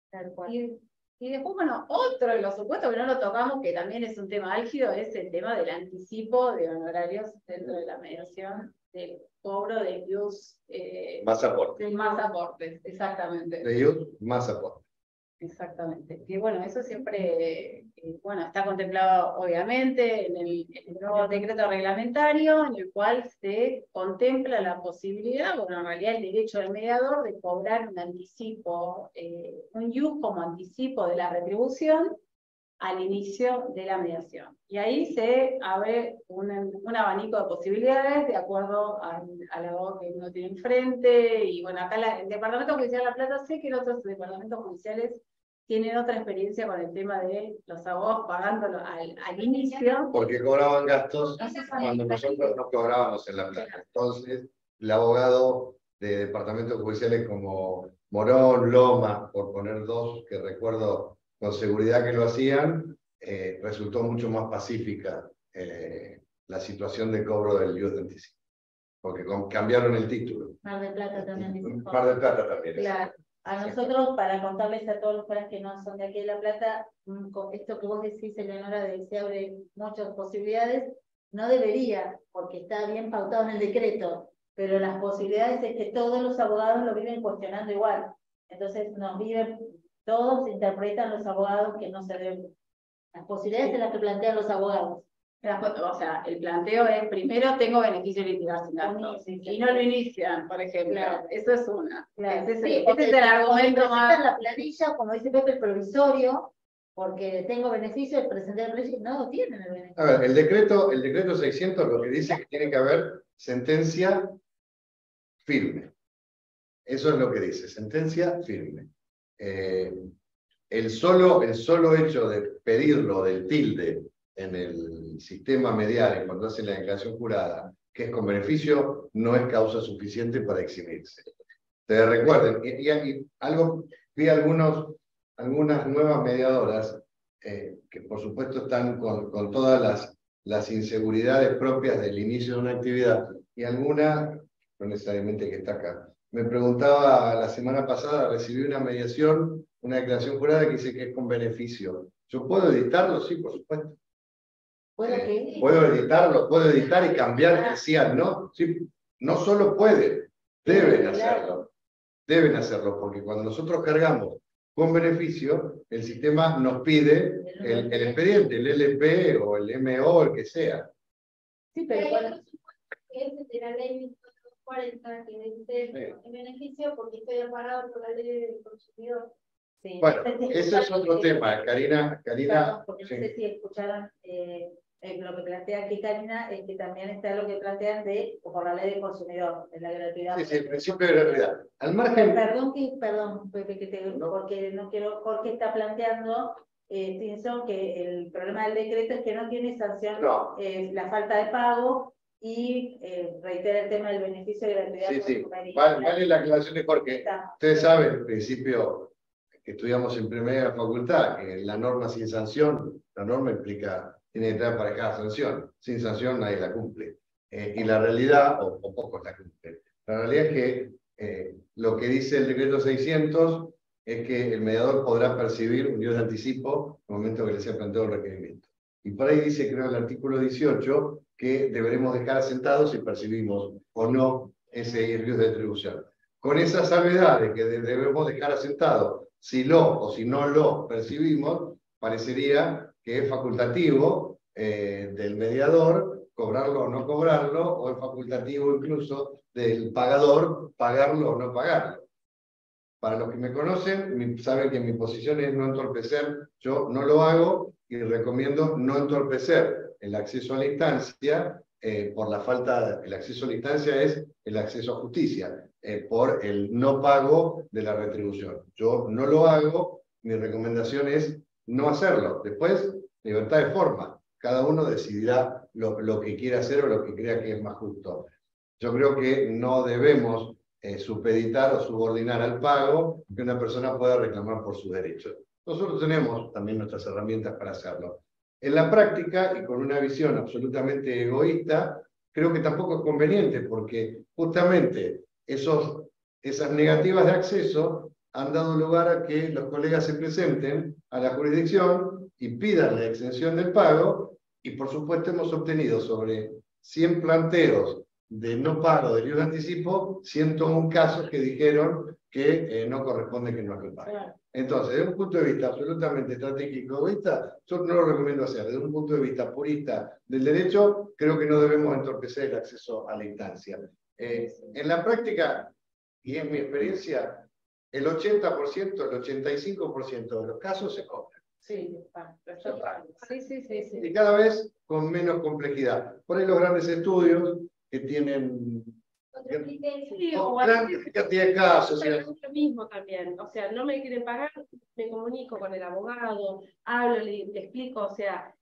tal cual. Y después, bueno, otro de los supuestos que no lo tocamos, que también es un tema álgido, es el tema del anticipo de honorarios dentro de la mediación, del cobro de IUS. Más aporte. De más aportes, exactamente. De IUS, más aporte. Exactamente. Y bueno, eso siempre bueno, está contemplado obviamente en el nuevo decreto reglamentario, en el cual se contempla la posibilidad, bueno, en realidad el derecho del mediador de cobrar un anticipo, un IUS como anticipo de la retribución al inicio de la mediación. Y ahí se abre un abanico de posibilidades de acuerdo al abogado que uno tiene enfrente. Y bueno, acá el Departamento Judicial de La Plata, sé que en otros departamentos judiciales tienen otra experiencia con el tema de los abogados pagándolo al inicio. Porque cobraban gastos cuando nosotros no cobrábamos en La Plata. Entonces, el abogado de departamentos judiciales como Morón, Loma, por poner dos que recuerdo con seguridad que lo hacían, resultó mucho más pacífica la situación de cobro del IUS de anticipo. Porque cambiaron el título. Mar del Plata también dice. Mar del Plata también. Claro. A nosotros, para contarles a todos los colegas que no son de aquí de La Plata, con esto que vos decís, Eleonora, de que se abren muchas posibilidades, no debería, porque está bien pautado en el decreto, pero las posibilidades es que todos los abogados lo viven cuestionando igual. Entonces todos interpretan los abogados que no se deben. Las posibilidades son las que plantean los abogados. O sea, el planteo es, primero tengo beneficio de litigar sin gastos, y no lo inician, por ejemplo. Claro. Eso es una. Claro. Ese es el argumento más... la planilla, como dice Pepe, el provisorio, porque tengo beneficio de presentar el proyecto, no lo tienen el beneficio. A ver, el decreto 600 lo que dice es que tiene que haber sentencia firme. Eso es lo que dice, sentencia firme. El solo hecho de pedirlo del tilde en el sistema medial, cuando hacen la declaración jurada, que es con beneficio, no es causa suficiente para eximirse. Te recuerden, vi algunas nuevas mediadoras que por supuesto están con todas las inseguridades propias del inicio de una actividad, y alguna, no necesariamente que está acá, me preguntaba la semana pasada, recibí una mediación, una declaración jurada que dice que es con beneficio. ¿Yo puedo editarlo? Sí, por supuesto. Puedo editarlo, puedo editar y cambiar el sí al no. Sí, no solo pueden, deben hacerlo. Deben hacerlo, porque cuando nosotros cargamos con beneficio, el sistema nos pide el expediente, el LP o el MO, el que sea. Sí, pero bueno. Es de la ley 1240 que dice en beneficio porque estoy amparado por la ley del consumidor. Sí. Bueno, ese es otro tema, Karina. Perdón, porque Sí. no sé si escucharon lo que plantea aquí Karina, es que también está lo que plantean por la ley del consumidor, de la gratuidad. Sí, el principio de gratuidad. Al margen. Perdón, Pepe, porque no quiero, Jorge está planteando, Tinson, que el problema del decreto es que no tiene sanción la falta de pago y reitera el tema del beneficio de gratuidad. Sí. Vale la aclaración de Jorge. Ustedes saben, el principio que estudiamos en primera facultad, que la norma sin sanción, la norma implica, tiene que estar aparejada sanción. Sin sanción nadie la cumple. Y la realidad, o pocos la cumplen. La realidad es que lo que dice el decreto 600 es que el mediador podrá percibir un IOS de anticipo en el momento que le sea planteado el requerimiento. Y por ahí dice, creo, el artículo 18, que deberemos dejar asentado si percibimos o no ese IOS de atribución. Con esa salvedad de que debemos dejar asentado si lo o si no lo percibimos, parecería que es facultativo del mediador cobrarlo o no cobrarlo, o es facultativo incluso del pagador pagarlo o no pagarlo. Para los que me conocen, saben que mi posición es no entorpecer, yo no lo hago y recomiendo no entorpecer el acceso a la instancia por la falta, el acceso a la instancia es el acceso a justicia, por el no pago de la retribución. Yo no lo hago, mi recomendación es no hacerlo. Después, libertad de forma, cada uno decidirá lo que quiera hacer o lo que crea que es más justo. Yo creo que no debemos supeditar o subordinar al pago que una persona pueda reclamar por sus derechos. Nosotros tenemos también nuestras herramientas para hacerlo. En la práctica, y con una visión absolutamente egoísta, creo que tampoco es conveniente, porque justamente esas negativas de acceso han dado lugar a que los colegas se presenten a la jurisdicción y pidan la exención del pago, y por supuesto hemos obtenido sobre 100 planteos de no pago del IVA de anticipo, 101 casos que dijeron que no corresponde que no se pague. Entonces, desde un punto de vista absolutamente estratégico egoísta, yo no lo recomiendo hacer. Desde un punto de vista purista del derecho, creo que no debemos entorpecer el acceso a la instancia. En la práctica, y en mi experiencia, el 80%, el 85% de los casos se cobran. Sí, sí. Y cada vez con menos complejidad. Por ahí los grandes estudios que tienen gran cantidad de casos. Pero es lo mismo también, o sea, no me quieren pagar, me comunico con el abogado, hablo, le explico, o sea,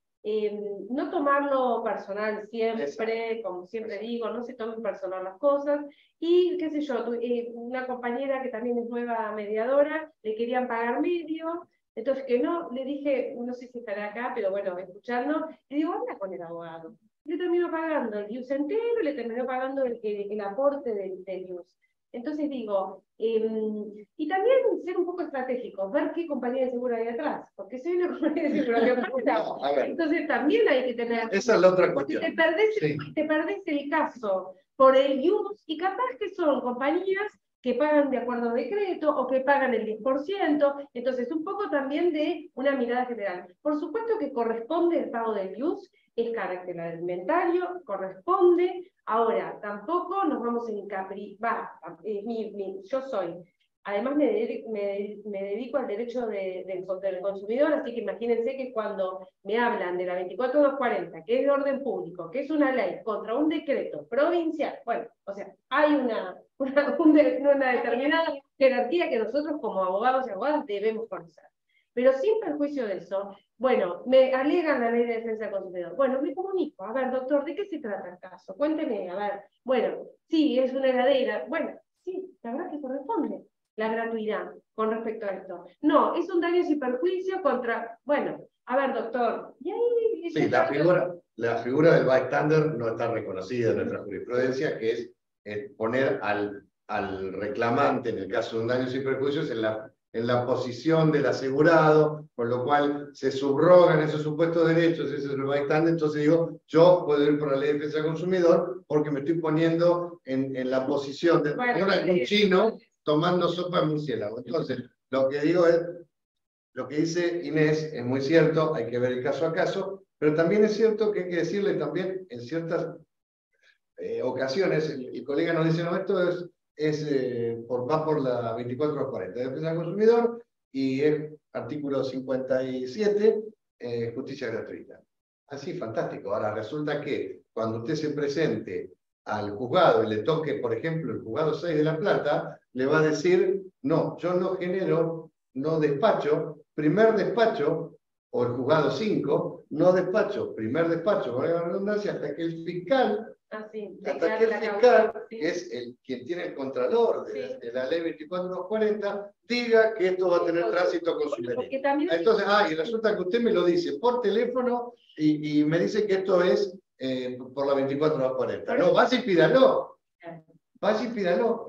no tomarlo personal siempre, como siempre digo, no se tomen personal las cosas, y qué sé yo, una compañera que también es nueva mediadora, le querían pagar medio, entonces que no, le dije, no sé si estará acá, pero bueno, escuchando, le digo, habla con el abogado. Le terminó pagando el IUS entero, le terminó pagando el aporte del IUS. Entonces digo, y también ser un poco estratégicos, ver qué compañía de seguro hay atrás, porque si hay una compañía de seguro que pasa, entonces también hay que tener... Esa es la otra cuestión. Te perdés el caso por el IUS, y capaz que son compañías que pagan de acuerdo a decreto o que pagan el 10%, entonces un poco también de una mirada general. Por supuesto que corresponde el pago del IUS, es carácter alimentario, corresponde, ahora tampoco nos vamos a encaprichar, yo soy, además me dedico al derecho del consumidor, así que imagínense que cuando me hablan de la 24240, que es de orden público, que es una ley contra un decreto provincial, bueno, o sea, hay una determinada jerarquía que nosotros como abogados y abogadas debemos conocer. Pero sin perjuicio de eso, bueno, me alegan la ley de defensa del consumidor. Bueno, me comunico, a ver, doctor, ¿de qué se trata el caso? Cuénteme, a ver, bueno, sí, es una heladera, bueno, sí, la verdad que corresponde la gratuidad con respecto a esto. No, es un daño sin perjuicio contra, bueno, a ver, doctor, y ahí... Sí, la figura del bystander no está reconocida en nuestra jurisprudencia, que es poner al reclamante, en el caso de un daño sin perjuicios, en la posición del asegurado, con lo cual se subrogan esos supuestos derechos, ese es el bystander. Entonces digo, yo puedo ir por la ley de defensa del consumidor porque me estoy poniendo en la posición de un chino tomando sopa de murciélago. Entonces, lo que digo es, lo que dice Inés es muy cierto, hay que ver el caso a caso, pero también es cierto que hay que decirle también en ciertas ocasiones el colega nos dice, no, esto va por la 24/40 de defensa del consumidor y es artículo 57, justicia gratuita. Así, fantástico. Ahora resulta que cuando usted se presente al juzgado y le toque, por ejemplo, el juzgado 6 de La Plata, le va a decir, no, yo no genero, no despacho, primer despacho, o el juzgado 5, no despacho, primer despacho, con la redundancia, hasta que el fiscal, que es quien tiene el contralor de la ley 24/40, diga que esto va a tener tránsito consumidor. Entonces, y resulta que usted me lo dice por teléfono y me dice que esto es por la 24/40. No, vaya y pídalo. Vaya y pídalo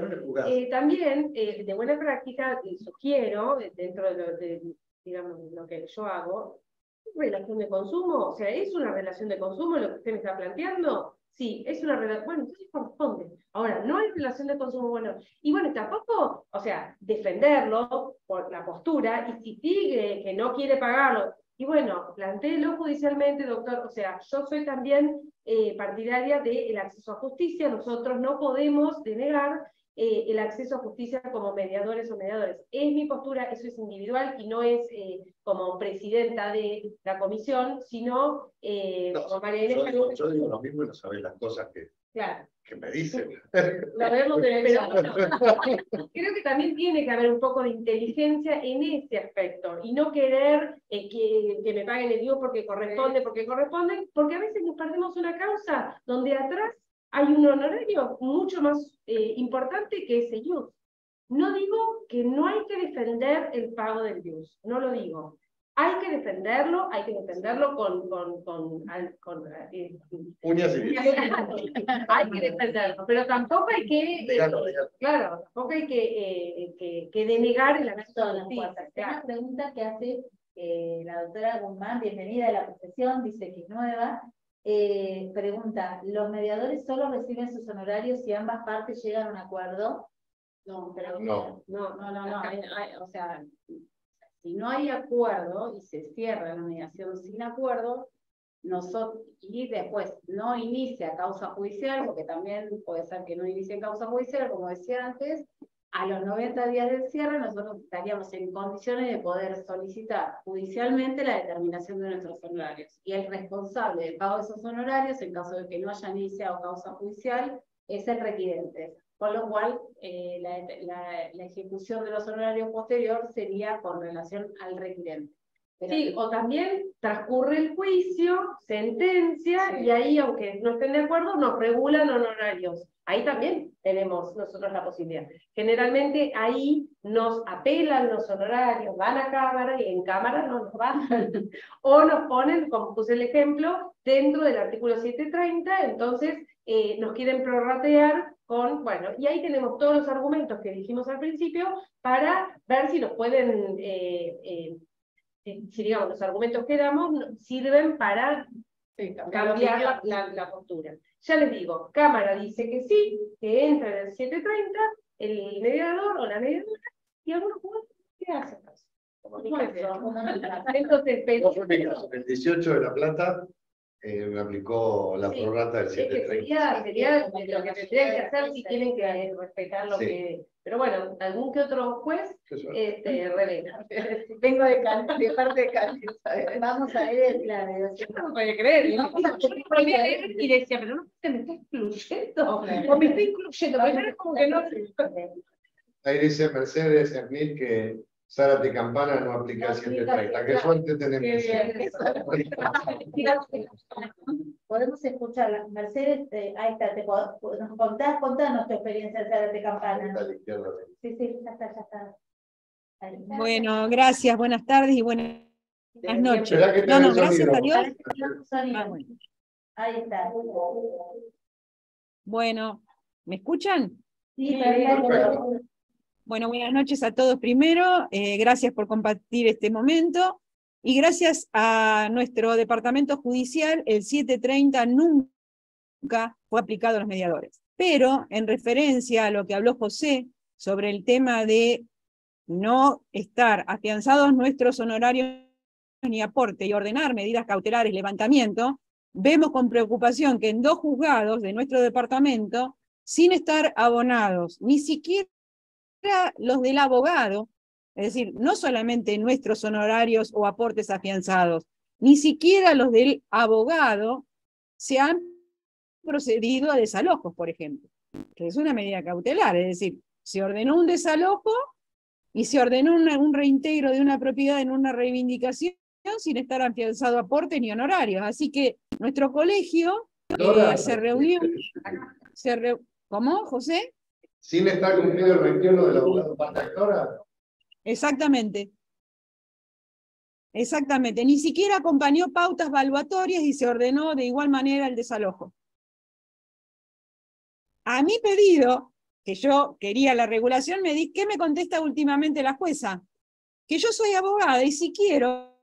en el juzgado. También, de buena práctica, sugiero, dentro de digamos, lo que yo hago, relación de consumo, o sea, ¿es una relación de consumo lo que usted me está planteando? Sí, es una relación, bueno, entonces corresponde. Ahora, no hay relación de consumo, bueno, y bueno, tampoco, o sea, defenderlo por la postura, y si sigue que no quiere pagarlo, y bueno, plantéelo judicialmente, doctor, o sea, yo soy también partidaria del acceso a justicia, nosotros no podemos denegar el acceso a justicia como mediadores o mediadores. Es mi postura, eso es individual y no es como presidenta de la comisión, sino como María Inés. Yo digo lo mismo y no sabés las cosas que me dicen. Lo vemos pero creo que también tiene que haber un poco de inteligencia en ese aspecto y no querer que me paguen el IVA porque corresponde, porque a veces nos perdemos una causa donde atrás hay un honorario mucho más importante que ese IUS. No digo que no hay que defender el pago del IUS, no lo digo. Hay que defenderlo con uñas y dientes. Hay que defenderlo, pero tampoco hay que, claro, tampoco hay que denegar el acceso a la justicia. Una pregunta que hace la doctora Guzmán, bienvenida a la profesión, dice que es nueva. Pregunta, ¿los mediadores solo reciben sus honorarios si ambas partes llegan a un acuerdo? No, pero no. O sea, si no hay acuerdo y se cierra la mediación sin acuerdo, y después no inicia causa judicial, porque también puede ser que no inicie causa judicial, como decía antes, a los 90 días del cierre nosotros estaríamos en condiciones de poder solicitar judicialmente la determinación de nuestros honorarios. Y el responsable del pago de esos honorarios, en caso de que no haya iniciado causa judicial, es el requirente. Con lo cual, la ejecución de los honorarios posterior sería con relación al requirente. Sí, o también transcurre el juicio, sentencia, y ahí, aunque no estén de acuerdo, nos regulan honorarios. Ahí también tenemos nosotros la posibilidad. Generalmente ahí nos apelan los honorarios, van a cámara y en cámara no nos bajan. O nos ponen, como puse el ejemplo, dentro del artículo 730, entonces nos quieren prorratear con, bueno, y ahí tenemos todos los argumentos que dijimos al principio para ver si nos pueden, si digamos los argumentos que damos sirven para cambiar la postura. Ya les digo, Cámara dice que sí, que entra en el 730, el mediador o la mediadora, y algunos jugadores, ¿qué hacen? Entonces, el 18 de La Plata me aplicó la prorrata del 730. Sería lo que tendrían que hacer si tienen que respetar lo que... Pero bueno, algún que otro juez revela. Vengo de parte de Cali. Vamos a ver la mediación. No me puede creer. Y decía, pero no se me está excluyendo. O me está incluyendo. Pero es como que no. Ahí dice Mercedes Smith que Zárate Campana no aplica el 730. Qué suerte tenemos. Podemos escucharla. Mercedes, ahí está, nos contanos tu experiencia en Zárate Campana. Sí, ya está. Ahí. Bueno, gracias, buenas tardes y buenas noches. Gracias a Dios. Bueno. Ahí está. Bueno, ¿me escuchan? Sí, perfecto. Bueno, buenas noches a todos primero, gracias por compartir este momento, y gracias a nuestro departamento judicial, el 730 nunca fue aplicado a los mediadores. Pero, en referencia a lo que habló José sobre el tema de no estar afianzados nuestros honorarios ni aporte y ordenar medidas cautelares, levantamiento, vemos con preocupación que en 2 juzgados de nuestro departamento, sin estar abonados, ni siquiera los del abogado, es decir, no solamente nuestros honorarios o aportes afianzados, ni siquiera los del abogado se han procedido a desalojos, por ejemplo, que es una medida cautelar, es decir, se ordenó un desalojo y se ordenó un reintegro de una propiedad en una reivindicación sin estar afianzado aporte ni honorarios. Así que nuestro colegio se reunió. ¿Cómo, José? Sin estar cumplido el requierno del abogado parte actora. Exactamente. Exactamente. Ni siquiera acompañó pautas valuatorias y se ordenó de igual manera el desalojo. A mi pedido, que yo quería la regulación, ¿qué me contesta últimamente la jueza? Que yo soy abogada y si quiero,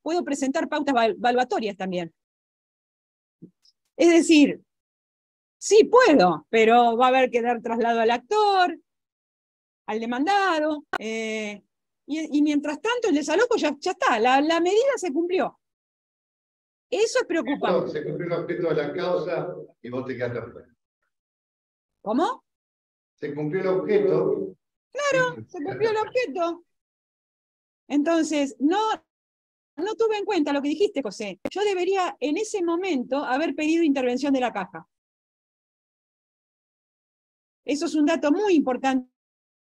puedo presentar pautas valuatorias también. Es decir, sí puedo, pero va a haber que dar traslado al actor, al demandado, y mientras tanto el desalojo ya está, la medida se cumplió. Eso es preocupante. Se cumplió el objeto de la causa y vos te quedaste afuera. ¿Cómo? Se cumplió el objeto. Claro, se cumplió el objeto. Entonces, no tuve en cuenta lo que dijiste, José. Yo debería en ese momento haber pedido intervención de la caja. Eso es un dato muy importante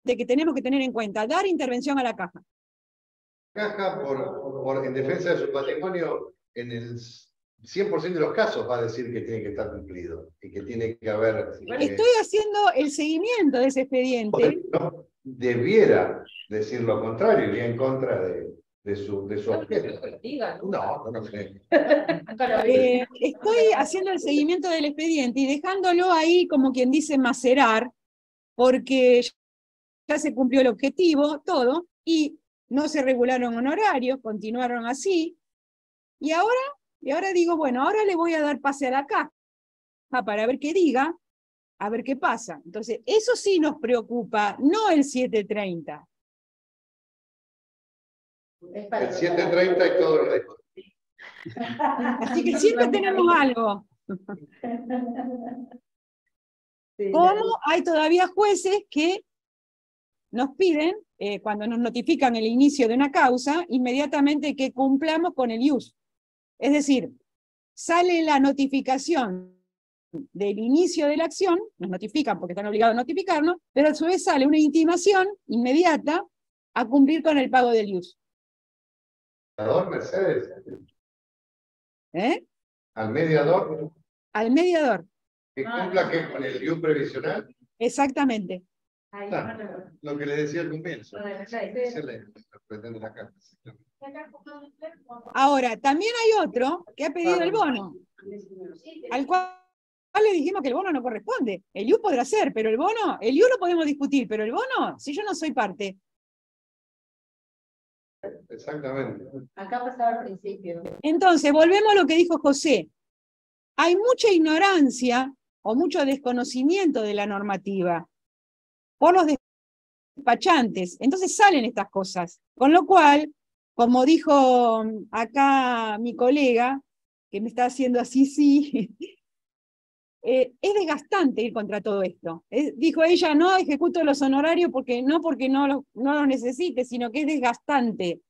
que tenemos que tener en cuenta, dar intervención a la caja. La caja, en defensa de su patrimonio, en el 100% de los casos va a decir que tiene que estar cumplido y que tiene que haber... Estoy haciendo el seguimiento de ese expediente. No, debiera decir lo contrario, iría en contra de su objeto. No creo. Estoy haciendo el seguimiento del expediente y dejándolo ahí, como quien dice, macerar, porque ya se cumplió el objetivo, todo, y no se regularon honorarios, continuaron así, y ahora digo, bueno, ahora le voy a dar pase a la caja para ver qué diga, a ver qué pasa. Entonces, eso sí nos preocupa, no el 730. El 730 y todo lo demás. Así que siempre tenemos algo. ¿Cómo hay todavía jueces que nos piden, cuando nos notifican el inicio de una causa, inmediatamente que cumplamos con el ius? Es decir, sale la notificación del inicio de la acción, nos notifican porque están obligados a notificarnos, pero a su vez sale una intimación inmediata a cumplir con el pago del ius. ¿Mediador, Mercedes? ¿Al mediador? Al mediador. ¿Que cumpla qué con el ius previsional? Exactamente. Lo que le decía al comienzo. Pretende la carta. Ahora, también hay otro que ha pedido el bono, al cual le dijimos que el bono no corresponde. El IU podrá ser, pero el IU lo podemos discutir, pero el bono, si yo no soy parte. Exactamente. Acá pasaba al principio. Entonces, volvemos a lo que dijo José. Hay mucha ignorancia o mucho desconocimiento de la normativa por los despachantes. Entonces salen estas cosas. Con lo cual, como dijo acá mi colega, que me está haciendo así, sí, es desgastante ir contra todo esto. Dijo ella, no ejecuto los honorarios porque no los necesite, sino que es desgastante.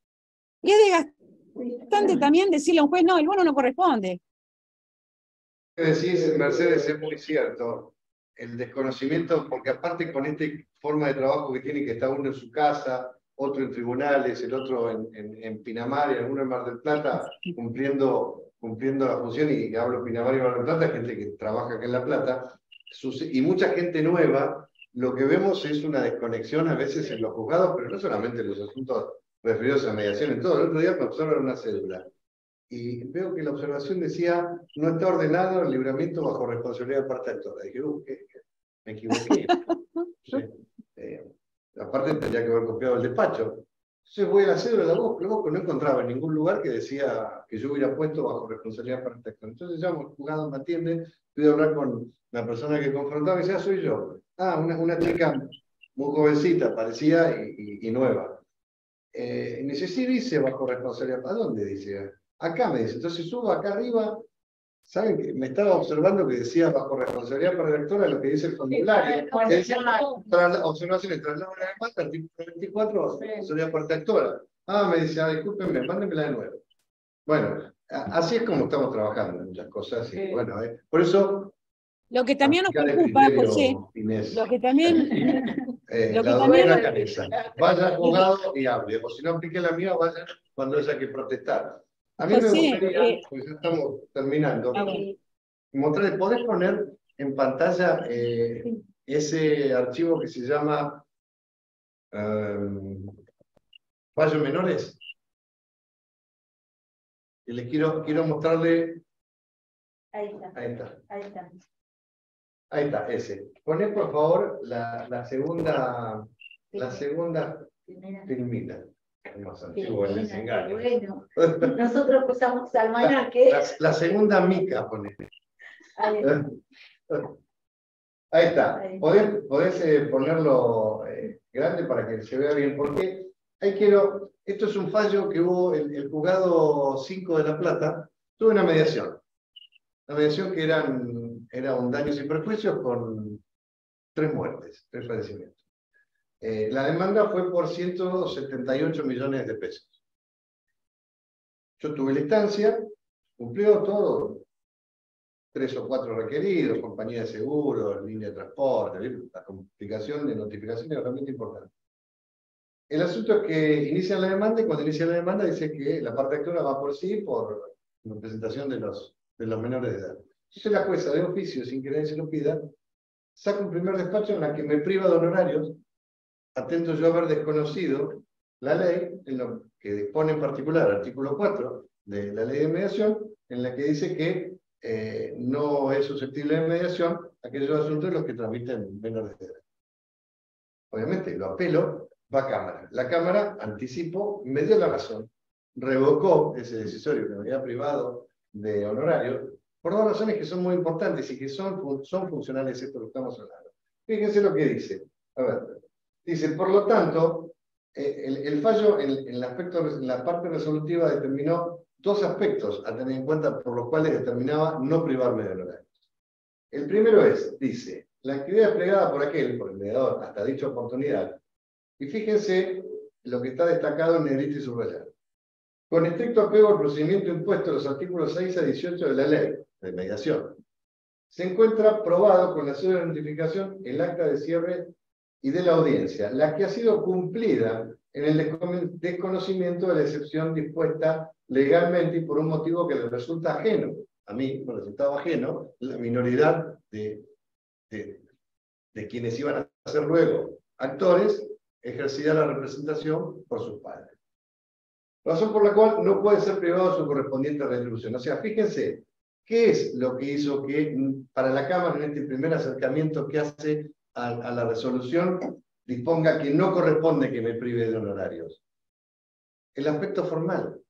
Y es desgastante también decirle a un juez, no, el bono no corresponde. Lo que decís, Mercedes, es muy cierto. El desconocimiento, porque aparte con esta forma de trabajo que tiene, que está uno en su casa, otro en tribunales, el otro en Pinamar y alguno en Mar del Plata, cumpliendo la función, y hablo Pinamar y Mar del Plata, gente que trabaja acá en La Plata, y mucha gente nueva, lo que vemos es una desconexión a veces en los juzgados, pero no solamente en los asuntos referidos a mediación, en todo. El otro día me observan una cédula, y veo que la observación decía, no está ordenado el libramiento bajo responsabilidad de parte actora. Dije, me equivoqué. Aparte tendría que haber copiado el despacho. Entonces voy a la cédula de la Bosco no encontraba en ningún lugar que decía que yo hubiera puesto bajo responsabilidad de parte actora. Entonces llamo al juzgado, me atiende, pido hablar con la persona que confrontaba y decía, soy yo. Una chica muy jovencita, parecía y nueva. Me dice, sí, dice bajo responsabilidad. ¿A dónde dice? Acá me dice. Entonces subo acá arriba ¿Saben que me estaba observando que decía bajo responsabilidad redactora lo que dice el formulario? Que decía, observaciones, traslado de la demanda, artículo 24, responsabilidad redactora. Ah, me dice, discúlpenme, mándenmela de nuevo. Bueno, así es como estamos trabajando en muchas cosas. Y, bueno, por eso... Lo que también nos preocupa, José, lo que también... Vaya al juzgado y hable, o si no aplique la mía, vaya cuando haya que protestar. A mí José, me gustaría, pues ya estamos terminando, mostrarles, ¿podés poner en pantalla ese archivo que se llama fallos menores? Y les quiero mostrarle. Ahí está. Ahí está. Ahí está. Ahí está, ese. Poné por favor la segunda filmina. Es más antiguo el desengaño. Bueno, nosotros usamos almanaque. La segunda mica, poné. Ahí está. ¿Podés ponerlo grande para que se vea bien? Porque esto es un fallo que hubo el juzgado 5 de La Plata, tuvo una mediación. La mediación que era un daños y perjuicios con 3 muertes, 3 fallecimientos. La demanda fue por 178 millones de pesos. Yo tuve la instancia, cumplió todo, 3 o 4 requeridos, compañía de seguros, línea de transporte, la complicación de notificación es realmente importante. El asunto es que inician la demanda y cuando inician la demanda dice que la parte actora va por sí por representación de los menores de edad. Entonces la jueza de oficio, sin que nadie se lo pida, saca un primer despacho en la que me priva de honorarios, atento yo a haber desconocido la ley, en lo que dispone en particular, artículo 4 de la ley de mediación, en la que dice que no es susceptible de mediación aquellos asuntos en los que transmiten menores de edad. Obviamente lo apelo, va a Cámara. La Cámara, anticipo, me dio la razón, revocó ese decisorio que me había privado de honorarios, por 2 razones que son muy importantes y que son funcionales a esto que estamos hablando. Fíjense lo que dice. A ver, dice, por lo tanto, el fallo en la parte resolutiva determinó 2 aspectos a tener en cuenta por los cuales determinaba no privarme de honorarios. El primero dice, la actividad desplegada por el mediador hasta dicha oportunidad, y fíjense lo que está destacado en negrito y subrayado. Con estricto apego al procedimiento impuesto en los artículos 6 a 18 de la ley de mediación, se encuentra probado con la cédula de notificación el acta de cierre y de la audiencia, la que ha sido cumplida en el desconocimiento de la excepción dispuesta legalmente y por un motivo que le resulta ajeno. A mí me resultaba ajeno la minoridad de quienes iban a ser luego actores, ejercida la representación por sus padres. Razón por la cual no puede ser privado de su correspondiente retribución. O sea, fíjense, ¿qué es lo que hizo que para la Cámara en este primer acercamiento que hace a la resolución disponga que no corresponde que me prive de honorarios? El aspecto formal.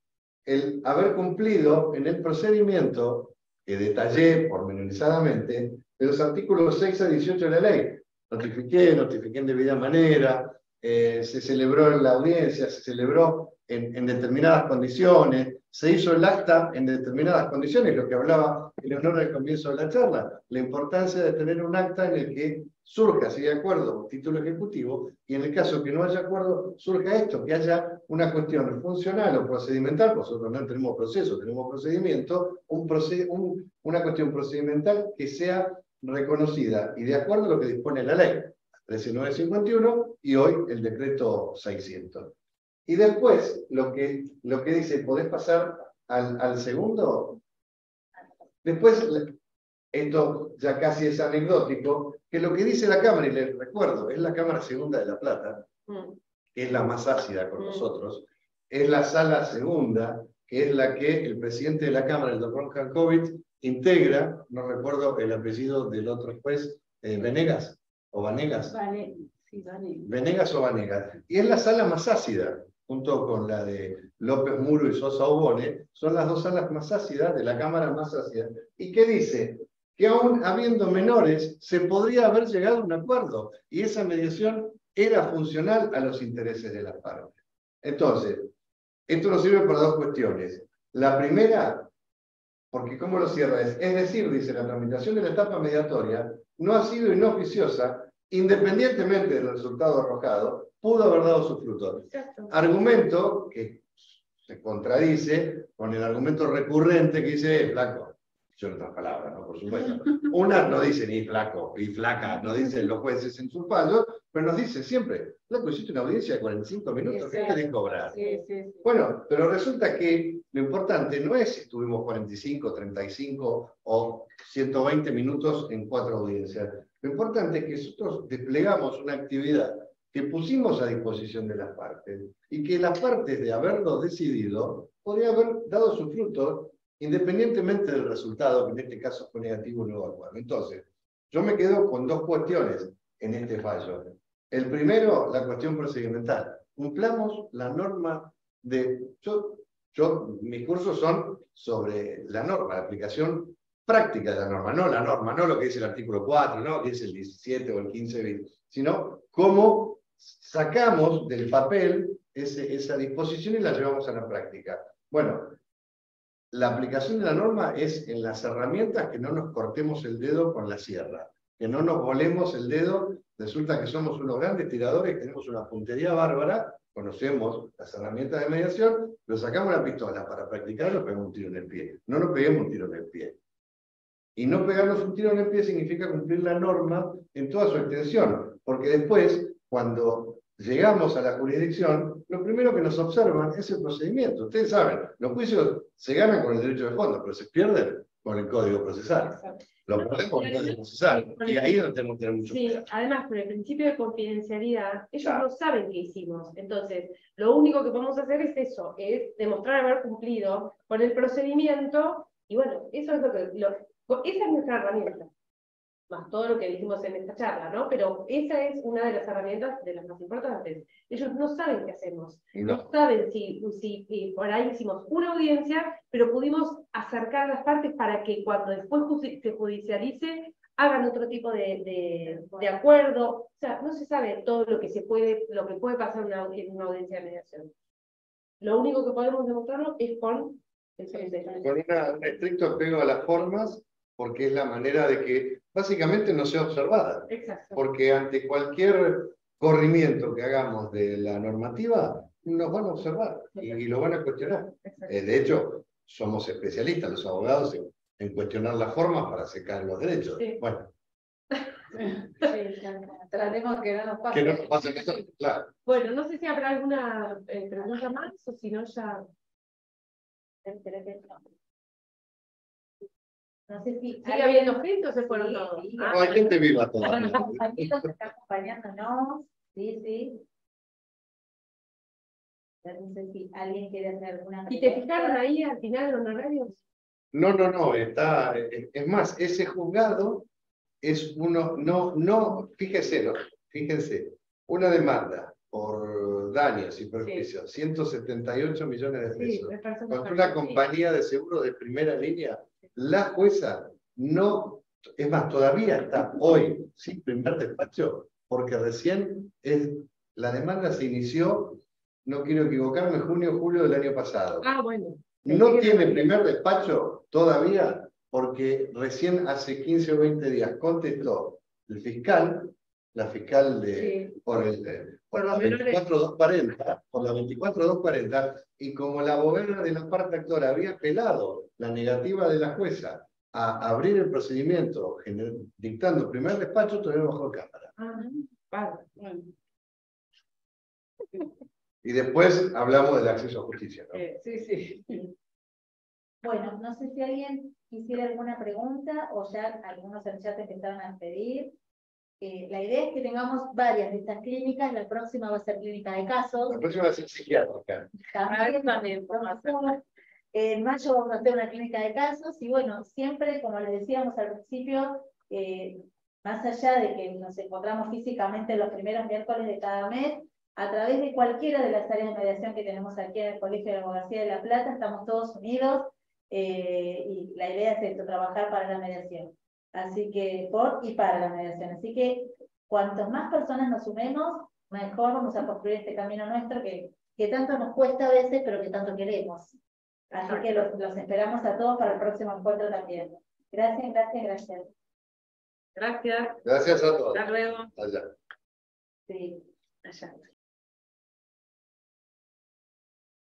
El haber cumplido en el procedimiento que detallé pormenorizadamente de los artículos 6 a 18 de la ley. Notifiqué en debida manera, se celebró en la audiencia, se celebró en determinadas condiciones, se hizo el acta en determinadas condiciones, lo que hablaba Eleonora al comienzo de la charla, la importancia de tener un acta en el que surja, si hay acuerdo, título ejecutivo, y en el caso que no haya acuerdo, surja esto, que haya una cuestión funcional o procedimental, nosotros no tenemos proceso, tenemos procedimiento, una cuestión procedimental que sea reconocida y de acuerdo a lo que dispone la ley, 13951 y hoy el decreto 600. Y después, lo que dice, ¿podés pasar al segundo? Después, esto ya casi es anecdótico, que lo que dice la Cámara, y les recuerdo, es la Cámara Segunda de La Plata, que es la más ácida con nosotros, es la Sala Segunda, que es la que el presidente de la Cámara, el doctor Jankovic, integra, no recuerdo el apellido del otro juez, Venegas, o Vanegas. Venegas o Vanegas. Y es la sala más ácida, junto con la de López Muro y Sosa Obone, son las 2 salas más ácidas de la Cámara más ácida. ¿Y qué dice? Que aún habiendo menores, se podría haber llegado a un acuerdo, y esa mediación era funcional a los intereses de las partes. Entonces, esto nos sirve para 2 cuestiones. La primera, Porque ¿cómo lo cierra? Es decir, dice, la tramitación de la etapa mediatoria no ha sido inoficiosa, independientemente del resultado arrojado, pudo haber dado sus frutos. Argumento que se contradice con el argumento recurrente que dice, flaco, yo en otras palabras, ¿no? Por supuesto. Una no dice ni flaco y flaca, no dicen los jueces en sus fallos, pero nos dice siempre, flaco, hiciste una audiencia de 45 minutos, ¿qué querés cobrar? Bueno, pero resulta que lo importante no es si tuvimos 45, 35 o 120 minutos en 4 audiencias. Lo importante es que nosotros desplegamos una actividad que pusimos a disposición de las partes y que las partes de haberlo decidido podría haber dado sus frutos independientemente del resultado, que en este caso fue negativo o no acuerdo. Entonces, yo me quedo con 2 cuestiones en este fallo. El primero, la cuestión procedimental. Cumplamos la norma de... mis cursos son sobre la norma, la aplicación práctica de la norma, no lo que dice el artículo 4, no lo que dice el 17 o el 15, sino cómo sacamos del papel esa disposición y la llevamos a la práctica. Bueno, la aplicación de la norma es en las herramientas que no nos cortemos el dedo con la sierra, que no nos volemos el dedo. Resulta que somos unos grandes tiradores, tenemos una puntería bárbara, conocemos las herramientas de mediación, pero sacamos la pistola para practicar, nos pegamos un tiro en el pie. No nos peguemos un tiro en el pie. Y no pegarnos un tiro en el pie significa cumplir la norma en toda su extensión, porque después, cuando llegamos a la jurisdicción, lo primero que nos observan es el procedimiento. Ustedes saben, los juicios se ganan con el derecho de fondo, pero se pierden con el código procesal. Lo perdemos con el código procesal. Y ahí es donde tenemos que tener mucho cuidado. Además, por el principio de confidencialidad, ellos no saben qué hicimos. Entonces, lo único que podemos hacer es eso, es demostrar haber cumplido con el procedimiento, y bueno, eso es esa es nuestra herramienta. Más todo lo que dijimos en esta charla, ¿no? Pero esa es una de las herramientas de las más importantes. Ellos no saben qué hacemos. No saben si por ahí hicimos una audiencia, pero pudimos acercar a las partes para que cuando después se judicialice, hagan otro tipo de acuerdo. O sea, no se sabe todo lo que puede pasar en una audiencia de mediación. Lo único que podemos demostrarlo es con el un estricto apego a las formas, porque es la manera de que básicamente no sea observada. Exacto. Porque ante cualquier corrimiento que hagamos de la normativa, nos van a observar y lo van a cuestionar. De hecho, somos especialistas los abogados en cuestionar las formas para secar los derechos. Sí. Bueno. Tratemos que no nos pase. Que no nos pase eso, claro. Bueno, no sé si habrá alguna pregunta más o si no ya... No sé si ¿Sigue habiendo gente o se fueron todos? Sí, no, hay gente viva todavía. Los compañeros que están acompañándonos, sí. No sé si alguien quiere hacer alguna pregunta. ¿Y te fijaron ahí al final los honorarios? No, está, es más, ese juzgado es fíjense, una demanda por daños y perjuicios, 178 millones de pesos, contra una compañía de seguro de primera línea. La jueza no, es más, todavía está hoy sin primer despacho, porque recién la demanda se inició, no quiero equivocarme, julio del año pasado. Ah, bueno. No tiene primer despacho todavía, porque recién hace 15 o 20 días contestó el fiscal, la fiscal por la 24240, y como la abogada de la parte actora había apelado la negativa de la jueza a abrir el procedimiento dictando el primer despacho, todavía bajó cámara. Bueno. Y después hablamos del acceso a justicia, ¿no? Sí. Bueno, no sé si alguien quisiera alguna pregunta o ya algunos en el chat empezaron a pedir. La idea es que tengamos varias de estas clínicas. La próxima va a ser clínica de casos. La próxima va a ser psiquiátrica. También en mayo vamos a hacer una clínica de casos y bueno, siempre, como les decíamos al principio, más allá de que nos encontramos físicamente los primeros miércoles de cada mes, a través de cualquiera de las áreas de mediación que tenemos aquí en el Colegio de la Abogacía de La Plata, estamos todos unidos y la idea es esto, trabajar para la mediación. Así que, por y para la mediación. Así que, cuantos más personas nos sumemos, mejor vamos a construir este camino nuestro que tanto nos cuesta a veces, pero que tanto queremos. Así que los esperamos a todos para el próximo encuentro también. Gracias, gracias, gracias. Gracias. Gracias a todos. Hasta luego. Allá. Sí. Allá.